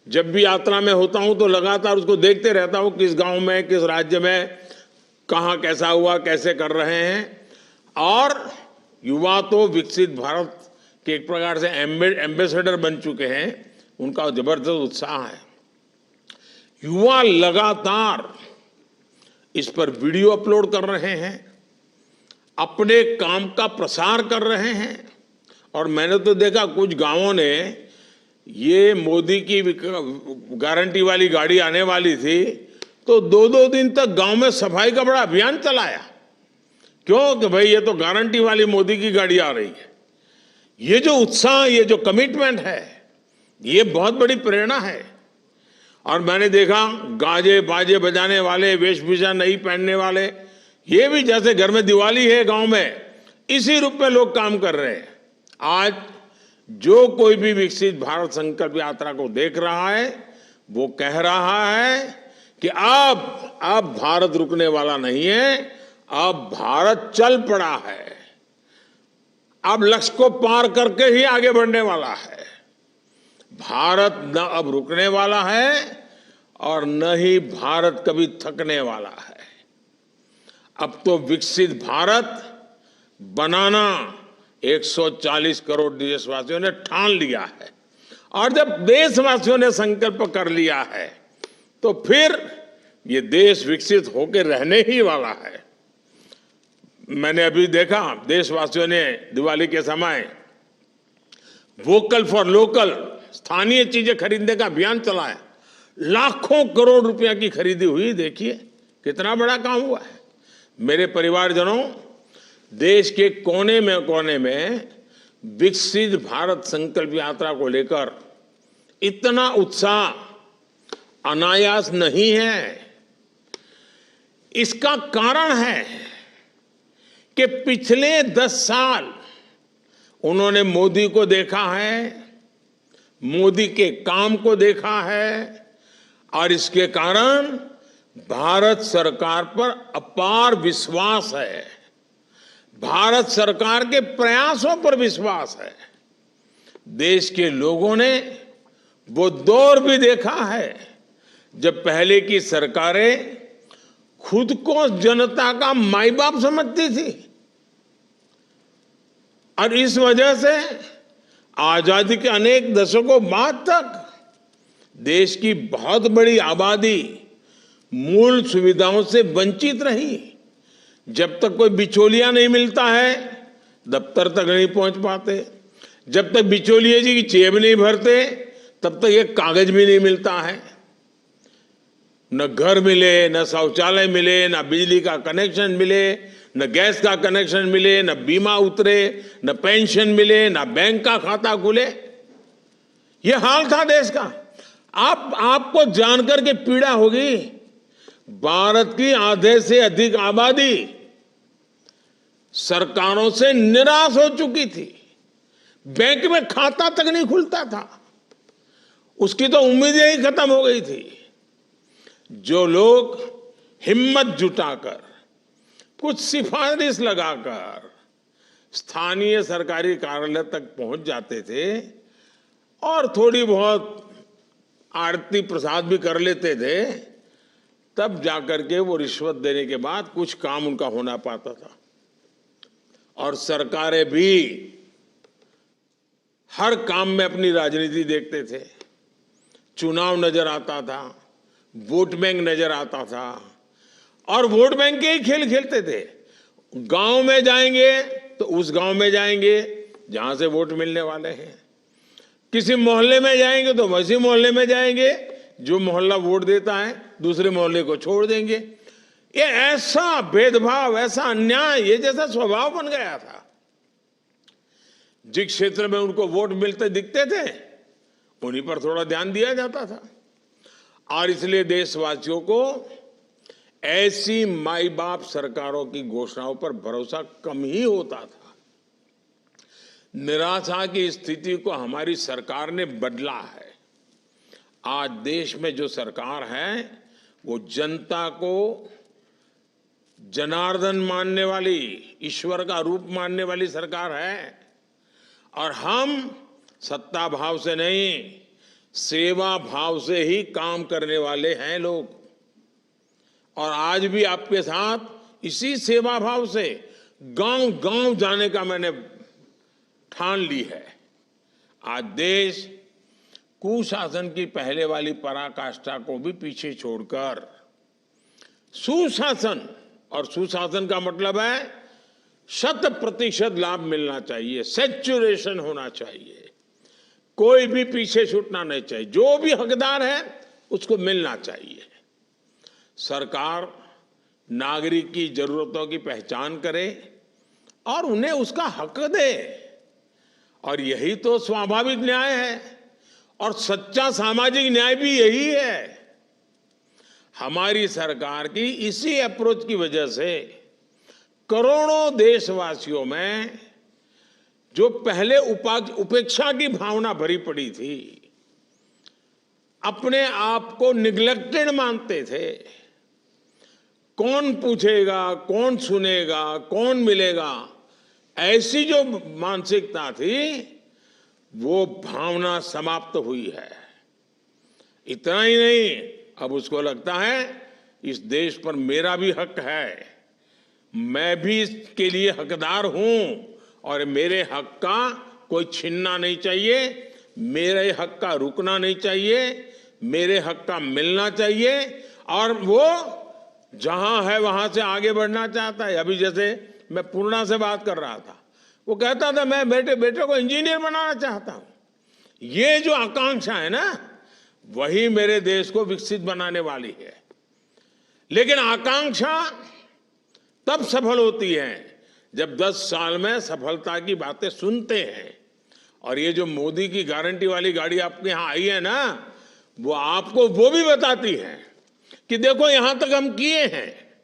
Speaker 4: जब भी यात्रा में होता हूं तो लगातार उसको देखते रहता हूं, किस गांव में, किस राज्य में, कहां कैसा हुआ, कैसे कर रहे हैं। और युवा तो विकसित भारत के एक प्रकार से एम्बेसडर बन चुके हैं, उनका जबरदस्त उत्साह है। युवा लगातार इस पर वीडियो अपलोड कर रहे हैं, अपने काम का प्रसार कर रहे हैं। और मैंने तो देखा कुछ गांवों ने, ये मोदी की गारंटी वाली गाड़ी आने वाली थी तो 2-2 दिन तक गांव में सफाई का बड़ा अभियान चलाया। क्यों? कि भाई ये तो गारंटी वाली मोदी की गाड़ी आ रही है। ये जो उत्साह, ये जो कमिटमेंट है, ये बहुत बड़ी प्रेरणा है। और मैंने देखा गाजे बाजे बजाने वाले, वेशभूषा नहीं पहनने वाले, ये भी जैसे घर में दिवाली है गांव में, इसी रूप में लोग काम कर रहे हैं। आज जो कोई भी विकसित भारत संकल्प यात्रा को देख रहा है, वो कह रहा है कि अब भारत रुकने वाला नहीं है, अब भारत चल पड़ा है, अब लक्ष्य को पार करके ही आगे बढ़ने वाला है। भारत न अब रुकने वाला है और न ही भारत कभी थकने वाला है। अब तो विकसित भारत बनाना 140 करोड़ देशवासियों ने ठान लिया है। और जब देशवासियों ने संकल्प कर लिया है तो फिर ये देश विकसित होकर रहने ही वाला है। मैंने अभी देखा देशवासियों ने दिवाली के समय वोकल फॉर लोकल, स्थानीय चीजें खरीदने का अभियान चलाया। लाखों करोड़ रुपया की खरीदी हुई। देखिए कितना बड़ा काम हुआ है। मेरे परिवारजनों, देश के कोने में विकसित भारत संकल्प यात्रा को लेकर इतना उत्साह अनायास नहीं है। इसका कारण है कि पिछले 10 साल उन्होंने मोदी को देखा है, मोदी के काम को देखा है, और इसके कारण भारत सरकार पर अपार विश्वास है, भारत सरकार के प्रयासों पर विश्वास है। देश के लोगों ने वो दौर भी देखा है जब पहले की सरकारें खुद को जनता का माई बाप समझती थी, और इस वजह से आजादी के अनेक दशकों बाद तक देश की बहुत बड़ी आबादी मूल सुविधाओं से वंचित रही। जब तक कोई बिचौलिया नहीं मिलता है, दफ्तर तक नहीं पहुंच पाते। जब तक बिचौलिए जी की जेब नहीं भरते, तब तक एक कागज भी नहीं मिलता है। न घर मिले, न शौचालय मिले, न बिजली का कनेक्शन मिले, न गैस का कनेक्शन मिले, न बीमा उतरे, न पेंशन मिले, न बैंक का खाता खुले। यह हाल था देश का। आपको जानकर के पीड़ा होगी, भारत की आधे से अधिक आबादी सरकारों से निराश हो चुकी थी। बैंक में खाता तक नहीं खुलता था, उसकी तो उम्मीदें ही खत्म हो गई थी। जो लोग हिम्मत जुटाकर, कुछ सिफारिश लगाकर स्थानीय सरकारी कार्यालय तक पहुंच जाते थे और थोड़ी बहुत आरती प्रसाद भी कर लेते थे, तब जाकर के वो रिश्वत देने के बाद कुछ काम उनका होना पाता था। और सरकारें भी हर काम में अपनी राजनीति देखते थे। चुनाव नजर आता था, वोट बैंक नजर आता था, और वोट बैंक के ही खेल खेलते थे। गांव में जाएंगे तो उस गांव में जाएंगे जहां से वोट मिलने वाले हैं, किसी मोहल्ले में जाएंगे तो वैसे मोहल्ले में जाएंगे जो मोहल्ला वोट देता है, दूसरे मोहल्ले को छोड़ देंगे। ये ऐसा भेदभाव, ऐसा अन्याय, ये जैसा स्वभाव बन गया था। जिस क्षेत्र में उनको वोट मिलते दिखते थे, उन्हीं पर थोड़ा ध्यान दिया जाता था। और इसलिए देशवासियों को ऐसी माई बाप सरकारों की घोषणाओं पर भरोसा कम ही होता था। निराशा की स्थिति को हमारी सरकार ने बदला है। आज देश में जो सरकार है वो जनता को जनार्दन मानने वाली, ईश्वर का रूप मानने वाली सरकार है। और हम सत्ता भाव से नहीं, सेवा भाव से ही काम करने वाले हैं लोग। और आज भी आपके साथ इसी सेवा भाव से गांव गांव जाने का मैंने ठान ली है। आज देश कुशासन की पहले वाली पराकाष्ठा को भी पीछे छोड़कर सुशासन, और सुशासन का मतलब है 100% लाभ मिलना चाहिए, सैचुरेशन होना चाहिए, कोई भी पीछे छूटना नहीं चाहिए, जो भी हकदार है उसको मिलना चाहिए। सरकार नागरिक की जरूरतों की पहचान करे और उन्हें उसका हक दे, और यही तो स्वाभाविक न्याय है। और सच्चा सामाजिक न्याय भी यही है। हमारी सरकार की इसी अप्रोच की वजह से करोड़ों देशवासियों में जो पहले उपेक्षा की भावना भरी पड़ी थी, अपने आप को निग्लेक्टेड मानते थे, कौन पूछेगा, कौन सुनेगा, कौन मिलेगा, ऐसी जो मानसिकता थी वो भावना समाप्त हुई है। इतना ही नहीं, अब उसको लगता है इस देश पर मेरा भी हक है, मैं भी इसके लिए हकदार हूं, और मेरे हक का कोई छीनना नहीं चाहिए, मेरे हक का रुकना नहीं चाहिए, मेरे हक का मिलना चाहिए। और वो जहां है वहां से आगे बढ़ना चाहता है। अभी जैसे मैं पूर्णा से बात कर रहा था, वो कहता था मैं बेटे को इंजीनियर बनाना चाहता हूं। ये जो आकांक्षा है ना, वही मेरे देश को विकसित बनाने वाली है। लेकिन आकांक्षा तब सफल होती है जब 10 साल में सफलता की बातें सुनते हैं। और ये जो मोदी की गारंटी वाली गाड़ी आपके यहाँ आई है ना, वो आपको वो भी बताती है कि देखो यहां तक हम किए हैं।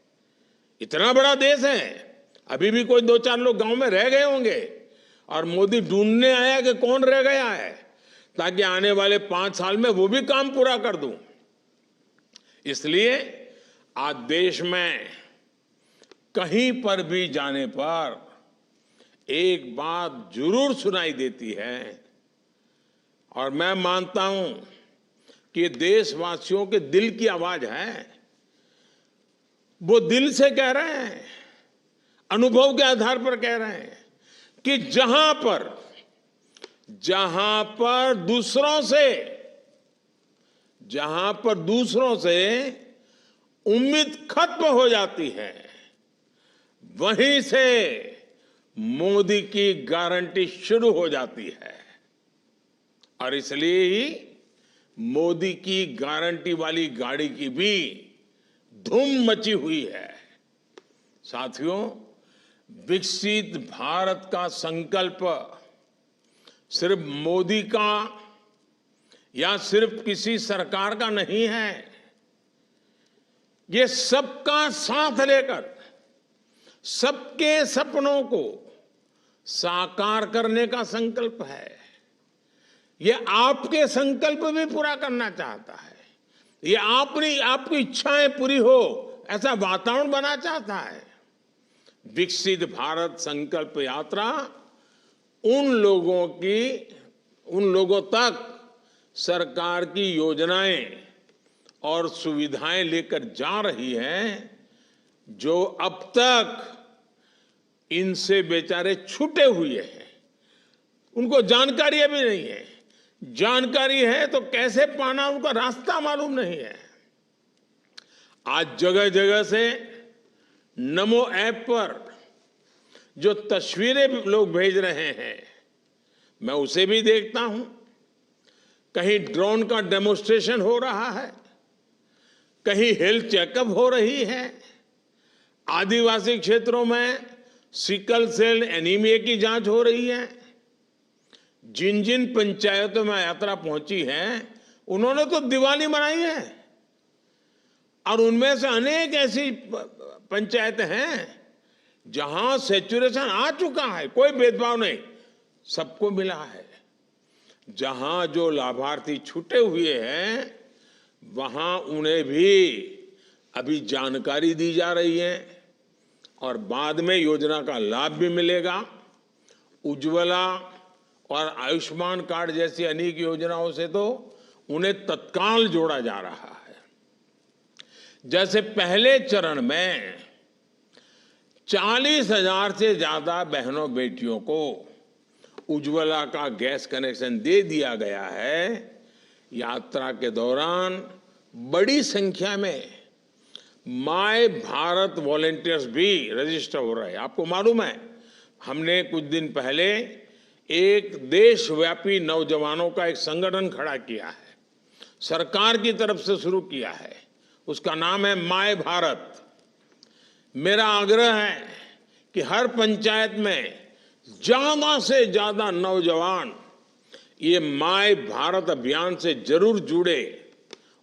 Speaker 4: इतना बड़ा देश है, अभी भी कोई 2-4 लोग गांव में रह गए होंगे और मोदी ढूंढने आया कि कौन रह गया है, ताकि आने वाले 5 साल में वो भी काम पूरा कर दूं। इसलिए आज देश में कहीं पर भी जाने पर एक बात जरूर सुनाई देती है, और मैं मानता हूं कि ये देशवासियों के दिल की आवाज है। वो दिल से कह रहे हैं, अनुभव के आधार पर कह रहे हैं कि जहां पर दूसरों से उम्मीद खत्म हो जाती है, वहीं से मोदी की गारंटी शुरू हो जाती है। और इसलिए ही मोदी की गारंटी वाली गाड़ी की भी धूम मची हुई है। साथियों, विकसित भारत का संकल्प सिर्फ मोदी का या सिर्फ किसी सरकार का नहीं है। ये सबका साथ लेकर सबके सपनों को साकार करने का संकल्प है। ये आपके संकल्प भी पूरा करना चाहता है। ये आपकी इच्छाएं पूरी हो ऐसा वातावरण बना चाहता है। विकसित भारत संकल्प यात्रा उन लोगों तक सरकार की योजनाएं और सुविधाएं लेकर जा रही है जो अब तक इनसे बेचारे छूटे हुए हैं। उनको जानकारी अभी नहीं है। जानकारी है तो कैसे पाना, उनका रास्ता मालूम नहीं है। आज जगह जगह से नमो ऐप पर जो तस्वीरें लोग भेज रहे हैं, मैं उसे भी देखता हूं। कहीं ड्रोन का डेमोन्स्ट्रेशन हो रहा है, कहीं हेल्थ चेकअप हो रही है। आदिवासी क्षेत्रों में सिकल सेल एनीमिया की जांच हो रही है। जिन जिन पंचायतों में यात्रा पहुंची है, उन्होंने तो दिवाली मनाई है। और उनमें से अनेक ऐसी पंचायतें हैं जहां सैचुरेशन आ चुका है, कोई भेदभाव नहीं, सबको मिला है। जहां जो लाभार्थी छूटे हुए हैं, वहां उन्हें भी अभी जानकारी दी जा रही है और बाद में योजना का लाभ भी मिलेगा। उज्ज्वला और आयुष्मान कार्ड जैसी अनेक योजनाओं से तो उन्हें तत्काल जोड़ा जा रहा है। जैसे पहले चरण में 40,000 से ज्यादा बहनों बेटियों को उज्ज्वला का गैस कनेक्शन दे दिया गया है। यात्रा के दौरान बड़ी संख्या में माय भारत वॉलंटियर्स भी रजिस्टर हो रहे हैं। आपको मालूम है, हमने कुछ दिन पहले एक देशव्यापी नौजवानों का एक संगठन खड़ा किया है, सरकार की तरफ से शुरू किया है। उसका नाम है माय भारत। मेरा आग्रह है कि हर पंचायत में ज्यादा से ज्यादा नौजवान ये माय भारत अभियान से जरूर जुड़े,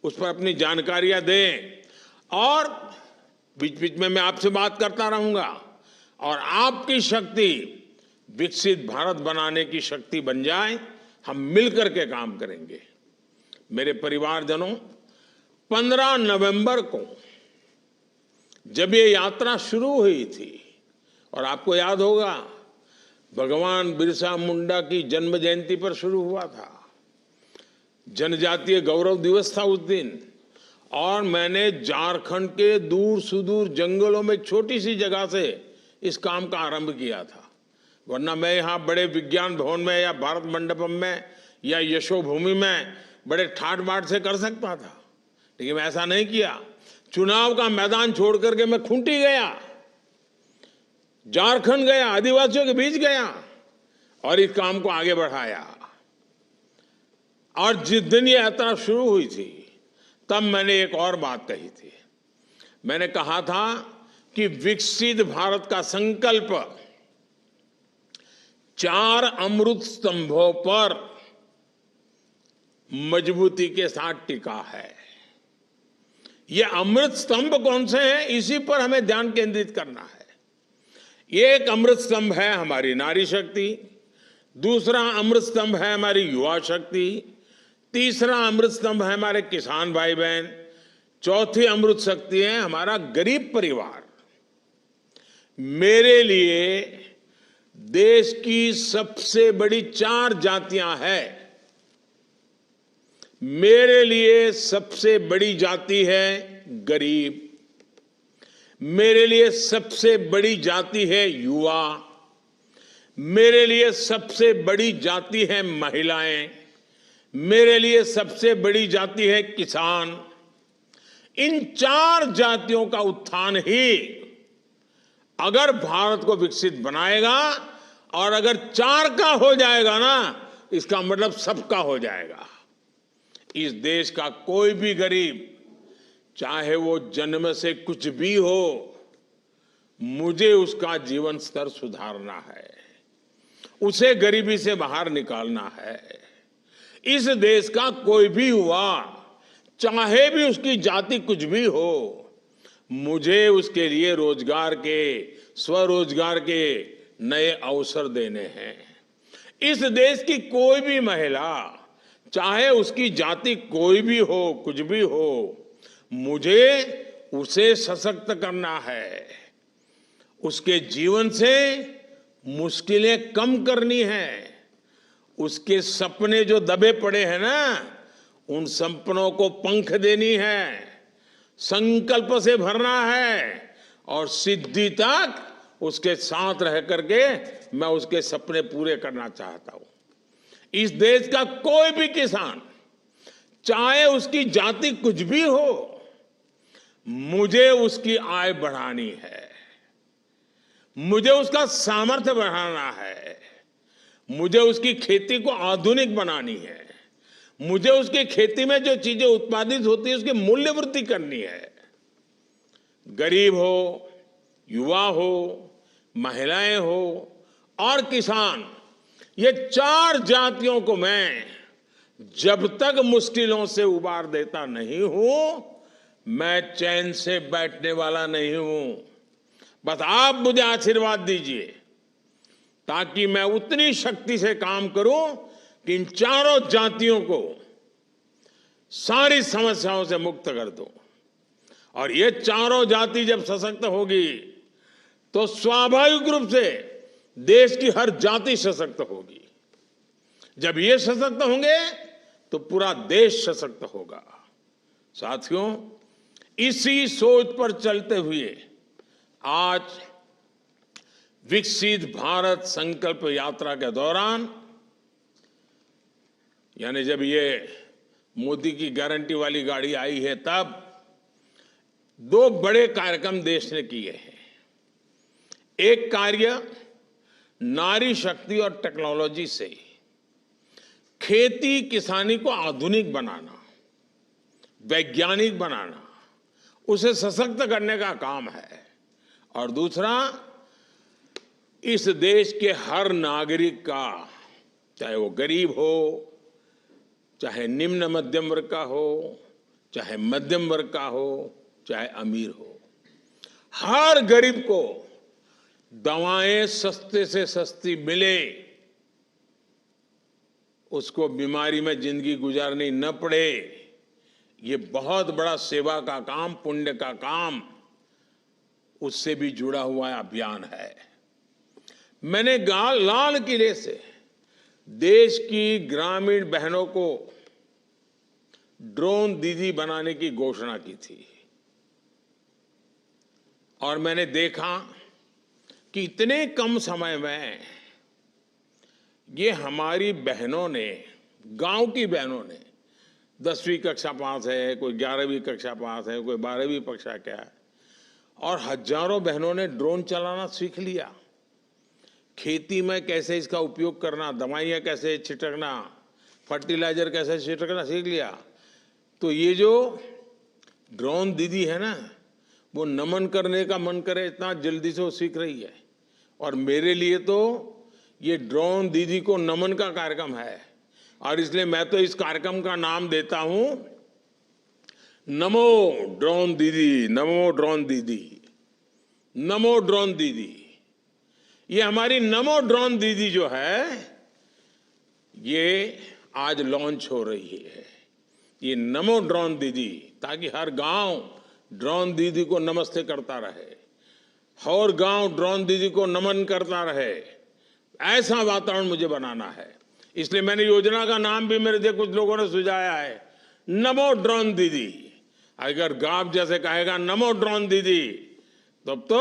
Speaker 4: उस पर अपनी जानकारियां दें। और बीच बीच में मैं आपसे बात करता रहूंगा और आपकी शक्ति विकसित भारत बनाने की शक्ति बन जाए। हम मिलकर के काम करेंगे। मेरे परिवारजनों, 15 नवंबर को जब ये यात्रा शुरू हुई थी, और आपको याद होगा भगवान बिरसा मुंडा की जन्म जयंती पर शुरू हुआ था, जनजातीय गौरव दिवस था उस दिन। और मैंने झारखंड के दूर सुदूर जंगलों में छोटी सी जगह से इस काम का आरंभ किया था। वरना मैं यहाँ बड़े विज्ञान भवन में या भारत मंडपम में या यशोभूमि में बड़े ठाट बाट से कर सकता था, लेकिन मैं ऐसा नहीं किया। चुनाव का मैदान छोड़ करके मैं खूंटी गया, झारखंड गया, आदिवासियों के बीच गया और इस काम को आगे बढ़ाया। और जिस दिन ये यात्रा शुरू हुई थी तब मैंने एक और बात कही थी। मैंने कहा था कि विकसित भारत का संकल्प 4 अमृत स्तंभों पर मजबूती के साथ टिका है। ये अमृत स्तंभ कौन से हैं, इसी पर हमें ध्यान केंद्रित करना है। एक अमृत स्तंभ है हमारी नारी शक्ति, दूसरा अमृत स्तंभ है हमारी युवा शक्ति, तीसरा अमृत स्तंभ है हमारे किसान भाई बहन, चौथी अमृत शक्ति है हमारा गरीब परिवार। मेरे लिए देश की सबसे बड़ी 4 जातियां हैं। मेरे लिए सबसे बड़ी जाति है गरीब, मेरे लिए सबसे बड़ी जाति है युवा, मेरे लिए सबसे बड़ी जाति है महिलाएं, मेरे लिए सबसे बड़ी जाति है किसान। इन 4 जातियों का उत्थान ही अगर भारत को विकसित बनाएगा, और अगर 4 का हो जाएगा ना, इसका मतलब सबका हो जाएगा। इस देश का कोई भी गरीब, चाहे वो जन्म से कुछ भी हो, मुझे उसका जीवन स्तर सुधारना है, उसे गरीबी से बाहर निकालना है। इस देश का कोई भी युवा, चाहे भी उसकी जाति कुछ भी हो, मुझे उसके लिए रोजगार के, स्वरोजगार के नए अवसर देने हैं। इस देश की कोई भी महिला, चाहे उसकी जाति कोई भी हो, कुछ भी हो, मुझे उसे सशक्त करना है, उसके जीवन से मुश्किलें कम करनी है, उसके सपने जो दबे पड़े हैं ना, उन सपनों को पंख देनी है, संकल्प से भरना है, और सिद्धि तक उसके साथ रह करके मैं उसके सपने पूरे करना चाहता हूं। इस देश का कोई भी किसान, चाहे उसकी जाति कुछ भी हो, मुझे उसकी आय बढ़ानी है, मुझे उसका सामर्थ्य बढ़ाना है, मुझे उसकी खेती को आधुनिक बनानी है, मुझे उसकी खेती में जो चीजें उत्पादित होती है उसकी मूल्य वृद्धि करनी है। गरीब हो, युवा हो, महिलाएं हो और किसान, ये 4 जातियों को मैं जब तक मुश्किलों से उबार देता नहीं हूं, मैं चैन से बैठने वाला नहीं हूं। बस आप मुझे आशीर्वाद दीजिए ताकि मैं उतनी शक्ति से काम करूं कि इन 4 जातियों को सारी समस्याओं से मुक्त कर दूं। और ये 4 जाति जब सशक्त होगी तो स्वाभाविक रूप से देश की हर जाति सशक्त होगी। जब ये सशक्त होंगे तो पूरा देश सशक्त होगा। साथियों, इसी सोच पर चलते हुए आज विकसित भारत संकल्प यात्रा के दौरान, यानी जब ये मोदी की गारंटी वाली गाड़ी आई है, तब 2 बड़े कार्यक्रम देश ने किए हैं। एक कार्य नारी शक्ति और टेक्नोलॉजी से खेती किसानी को आधुनिक बनाना, वैज्ञानिक बनाना, उसे सशक्त करने का काम है। और दूसरा, इस देश के हर नागरिक का, चाहे वो गरीब हो, चाहे निम्न मध्यम वर्ग का हो, चाहे मध्यम वर्ग का हो, चाहे अमीर हो, हर गरीब को दवाएं सस्ते से सस्ती मिले, उसको बीमारी में जिंदगी गुजारनी न पड़े, ये बहुत बड़ा सेवा का काम, पुण्य का काम, उससे भी जुड़ा हुआ अभियान है। मैंने लाल किले से देश की ग्रामीण बहनों को ड्रोन दीदी बनाने की घोषणा की थी, और मैंने देखा कि इतने कम समय में ये हमारी बहनों ने, गांव की बहनों ने, 10वीं कक्षा पास है, कोई 11वीं कक्षा पास है, कोई 12वीं कक्षा क्या है,
Speaker 6: और हजारों बहनों ने ड्रोन चलाना सीख लिया। खेती में कैसे इसका उपयोग करना, दवाइयाँ कैसे छिड़कना, फर्टिलाइजर कैसे छिड़कना सीख लिया। तो ये जो ड्रोन दीदी है ना, वो नमन करने का मन करे इतना जल्दी से वो सीख रही है। और मेरे लिए तो ये ड्रोन दीदी को नमन का कार्यक्रम है, और इसलिए मैं तो इस कार्यक्रम का नाम देता हूं नमो ड्रोन दीदी, नमो ड्रोन दीदी, नमो ड्रोन दीदी। ये हमारी नमो ड्रोन दीदी जो है ये आज लॉन्च हो रही है, ये नमो ड्रोन दीदी, ताकि हर गांव ड्रोन दीदी को नमस्ते करता रहे, हर गांव ड्रोन दीदी को नमन करता रहे। ऐसा वातावरण मुझे बनाना है, इसलिए मैंने योजना का नाम भी मेरे कुछ लोगों ने सुझाया है, नमो ड्रोन दीदी। अगर गांव जैसे कहेगा नमो ड्रोन दीदी, तब तो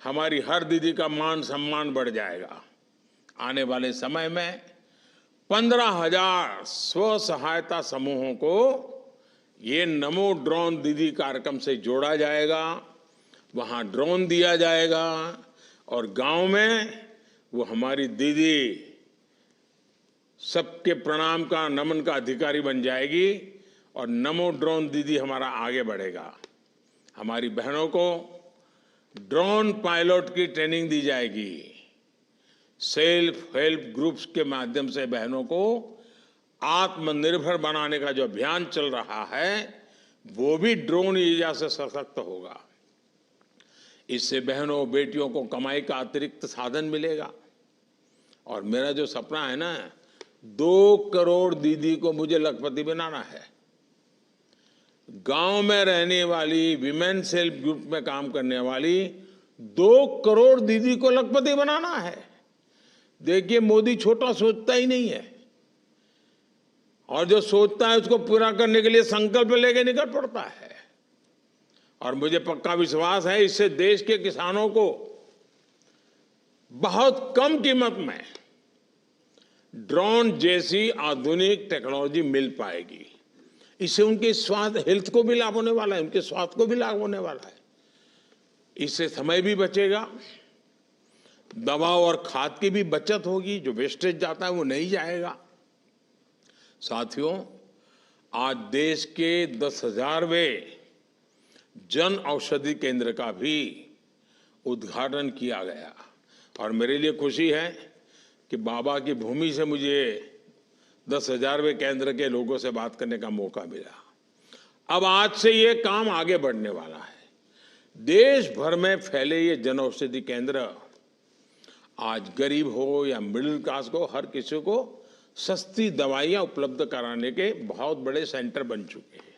Speaker 6: हमारी हर दीदी का मान सम्मान बढ़ जाएगा। आने वाले समय में 15,000 स्व सहायता समूहों को ये नमो ड्रोन दीदी कार्यक्रम से जोड़ा जाएगा, वहाँ ड्रोन दिया जाएगा और गांव में वो हमारी दीदी सबके प्रणाम का, नमन का अधिकारी बन जाएगी और नमो ड्रोन दीदी हमारा आगे बढ़ेगा। हमारी बहनों को ड्रोन पायलट की ट्रेनिंग दी जाएगी। सेल्फ हेल्प ग्रुप्स के माध्यम से बहनों को आत्मनिर्भर बनाने का जो अभियान चल रहा है वो भी ड्रोन ऊर्जा से सशक्त होगा। इससे बहनों बेटियों को कमाई का अतिरिक्त साधन मिलेगा। और मेरा जो सपना है ना, 2 करोड़ दीदी को मुझे लखपति बनाना है। गांव में रहने वाली विमेन सेल्फ ग्रुप में काम करने वाली 2 करोड़ दीदी को लखपति बनाना है। देखिए, मोदी छोटा सोचता ही नहीं है, और जो सोचता है उसको पूरा करने के लिए संकल्प लेके निकल पड़ता है। और मुझे पक्का विश्वास है इससे देश के किसानों को बहुत कम कीमत में ड्रोन जैसी आधुनिक टेक्नोलॉजी मिल पाएगी। इससे उनके स्वास्थ्य, हेल्थ को भी लाभ होने वाला है, उनके स्वास्थ्य को भी लाभ होने वाला है। इससे समय भी बचेगा, दवा और खाद की भी बचत होगी, जो वेस्टेज जाता है वो नहीं जाएगा। साथियों, आज देश के 10,000वें जन औषधि केंद्र का भी उद्घाटन किया गया, और मेरे लिए खुशी है कि बाबा की भूमि से मुझे 10,000वें केंद्र के लोगों से बात करने का मौका मिला। अब आज से ये काम आगे बढ़ने वाला है। देश भर में फैले ये जन औषधि केंद्र आज गरीब हो या मिडिल क्लास को, हर किसी को सस्ती दवाइयाँ उपलब्ध कराने के बहुत बड़े सेंटर बन चुके हैं।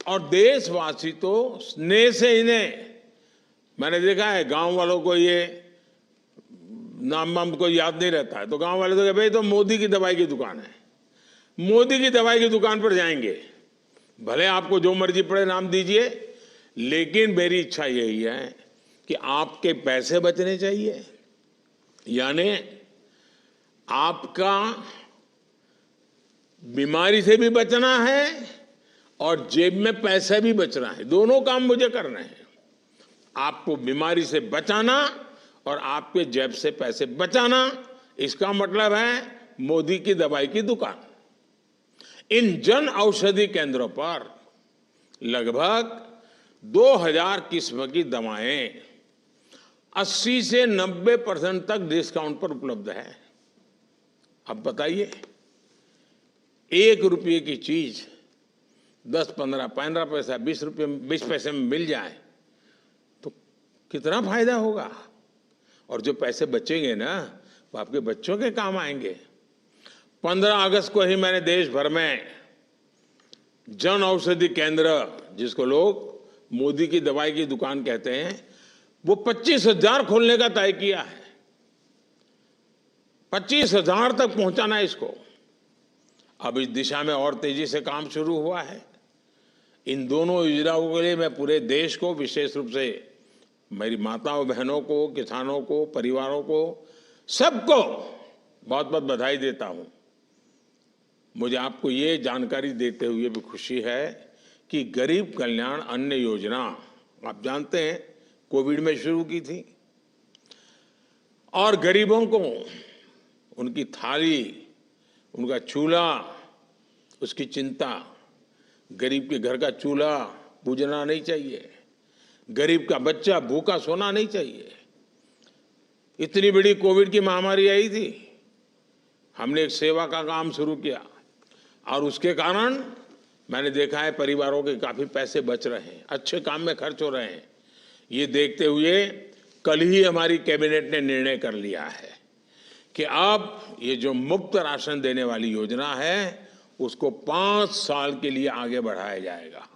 Speaker 6: और देशवासी तो स्नेह से इन्हें, मैंने देखा है गांव वालों को ये नाम वाम को याद नहीं रहता है, तो गांव वाले तो कहते भाई तो मोदी की दवाई की दुकान है, मोदी की दवाई की दुकान पर जाएंगे, भले आपको जो मर्जी पड़े नाम दीजिए, लेकिन मेरी इच्छा यही है कि आपके पैसे बचने चाहिए, यानी आपका बीमारी से भी बचना है और जेब में पैसे भी बचना है। दोनों काम मुझे करने हैं, आपको बीमारी से बचाना और आपके जेब से पैसे बचाना। इसका मतलब है मोदी की दवाई की दुकान। इन जन औषधि केंद्रों पर लगभग 2000 किस्म की दवाएं 80 से 90% तक डिस्काउंट पर उपलब्ध है। अब बताइए, 1 रुपये की चीज 10, 15, 15 पैसा, 20 पैसे में मिल जाए तो कितना फायदा होगा। और जो पैसे बचेंगे ना, वो आपके बच्चों के काम आएंगे। 15 अगस्त को ही मैंने देश भर में जन औषधि केंद्र, जिसको लोग मोदी की दवाई की दुकान कहते हैं, वो 25,000 खोलने का तय किया है। 25,000 तक पहुंचाना है इसको। अब इस दिशा में और तेजी से काम शुरू हुआ है। इन दोनों योजनाओं के लिए मैं पूरे देश को, विशेष रूप से मेरी माताओं बहनों को, किसानों को, परिवारों को, सबको बहुत बहुत बधाई देता हूं। मुझे आपको ये जानकारी देते हुए भी खुशी है कि गरीब कल्याण अन्न योजना आप जानते हैं कोविड में शुरू की थी और गरीबों को उनकी थाली, उनका चूल्हा, उसकी चिंता। गरीब के घर का चूल्हा बुझना नहीं चाहिए, गरीब का बच्चा भूखा सोना नहीं चाहिए। इतनी बड़ी कोविड की महामारी आई थी, हमने एक सेवा का काम शुरू किया और उसके कारण मैंने देखा है परिवारों के काफी पैसे बच रहे हैं, अच्छे काम में खर्च हो रहे हैं। ये देखते हुए कल ही हमारी कैबिनेट ने निर्णय कर लिया है कि अब ये जो मुफ्त राशन देने वाली योजना है उसको 5 साल के लिए आगे बढ़ाया जाएगा,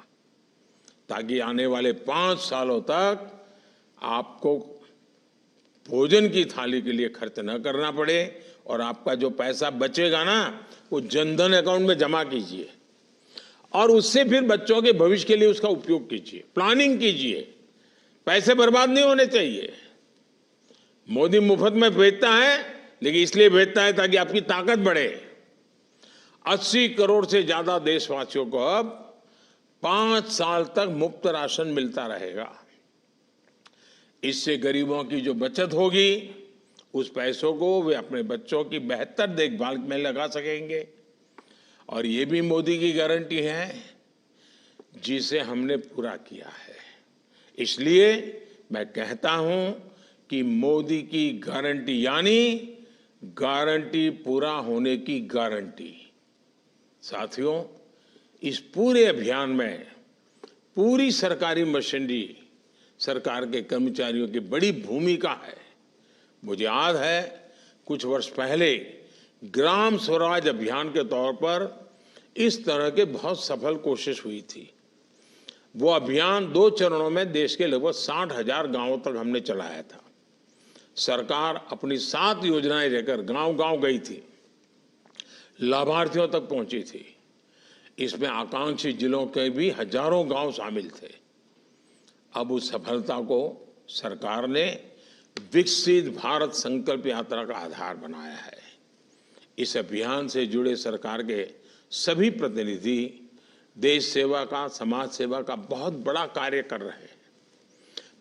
Speaker 6: ताकि आने वाले 5 सालों तक आपको भोजन की थाली के लिए खर्च न करना पड़े और आपका जो पैसा बचेगा ना वो जनधन अकाउंट में जमा कीजिए और उससे फिर बच्चों के भविष्य के लिए उसका उपयोग कीजिए, प्लानिंग कीजिए। पैसे बर्बाद नहीं होने चाहिए। मोदी मुफ्त में भेजता है, लेकिन इसलिए भेजता है ताकि आपकी ताकत बढ़े। 80 करोड़ से ज्यादा देशवासियों को अब 5 साल तक मुफ्त राशन मिलता रहेगा। इससे गरीबों की जो बचत होगी उस पैसों को वे अपने बच्चों की बेहतर देखभाल में लगा सकेंगे। और ये भी मोदी की गारंटी है जिसे हमने पूरा किया है। इसलिए मैं कहता हूं कि मोदी की गारंटी यानी गारंटी पूरा होने की गारंटी। साथियों, इस पूरे अभियान में पूरी सरकारी मशीनरी, सरकार के कर्मचारियों की बड़ी भूमिका है। मुझे याद है कुछ वर्ष पहले ग्राम स्वराज अभियान के तौर पर इस तरह के बहुत सफल कोशिश हुई थी। वो अभियान 2 चरणों में देश के लगभग 60,000 गांवों तक हमने चलाया था। सरकार अपनी 7 योजनाएं लेकर गांव-गांव गई थी, लाभार्थियों तक पहुंची थी। इसमें आकांक्षी जिलों के भी हजारों गांव शामिल थे। अब उस सफलता को सरकार ने विकसित भारत संकल्प यात्रा का आधार बनाया है। इस अभियान से जुड़े सरकार के सभी प्रतिनिधि देश सेवा का, समाज सेवा का बहुत बड़ा कार्य कर रहे हैं।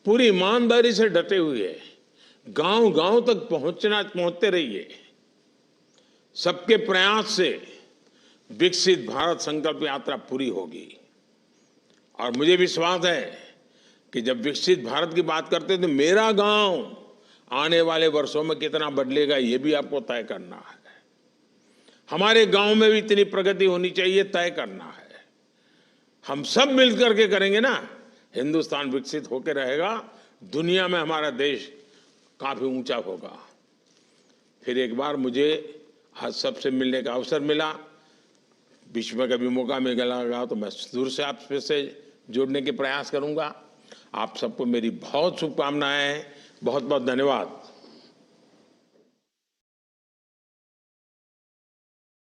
Speaker 6: पूरी ईमानदारी से डटे हुए गांव-गांव तक पहुंचते रहिए। सबके प्रयास से विकसित भारत संकल्प यात्रा पूरी होगी। और मुझे विश्वास है कि जब विकसित भारत की बात करते हैं तो मेरा गांव आने वाले वर्षों में कितना बदलेगा ये भी आपको तय करना है। हमारे गांव में भी इतनी प्रगति होनी चाहिए, तय करना है। हम सब मिलकर के करेंगे ना, हिंदुस्तान विकसित होकर रहेगा, दुनिया में हमारा देश काफी ऊंचा होगा। फिर एक बार मुझे आज सबसे मिलने का अवसर मिला, बीच में कभी मौका मिलेगा तो मैं दूर से आपसे जुड़ने के प्रयास करूंगा। आप सबको मेरी बहुत शुभकामनाएं हैं। बहुत बहुत धन्यवाद।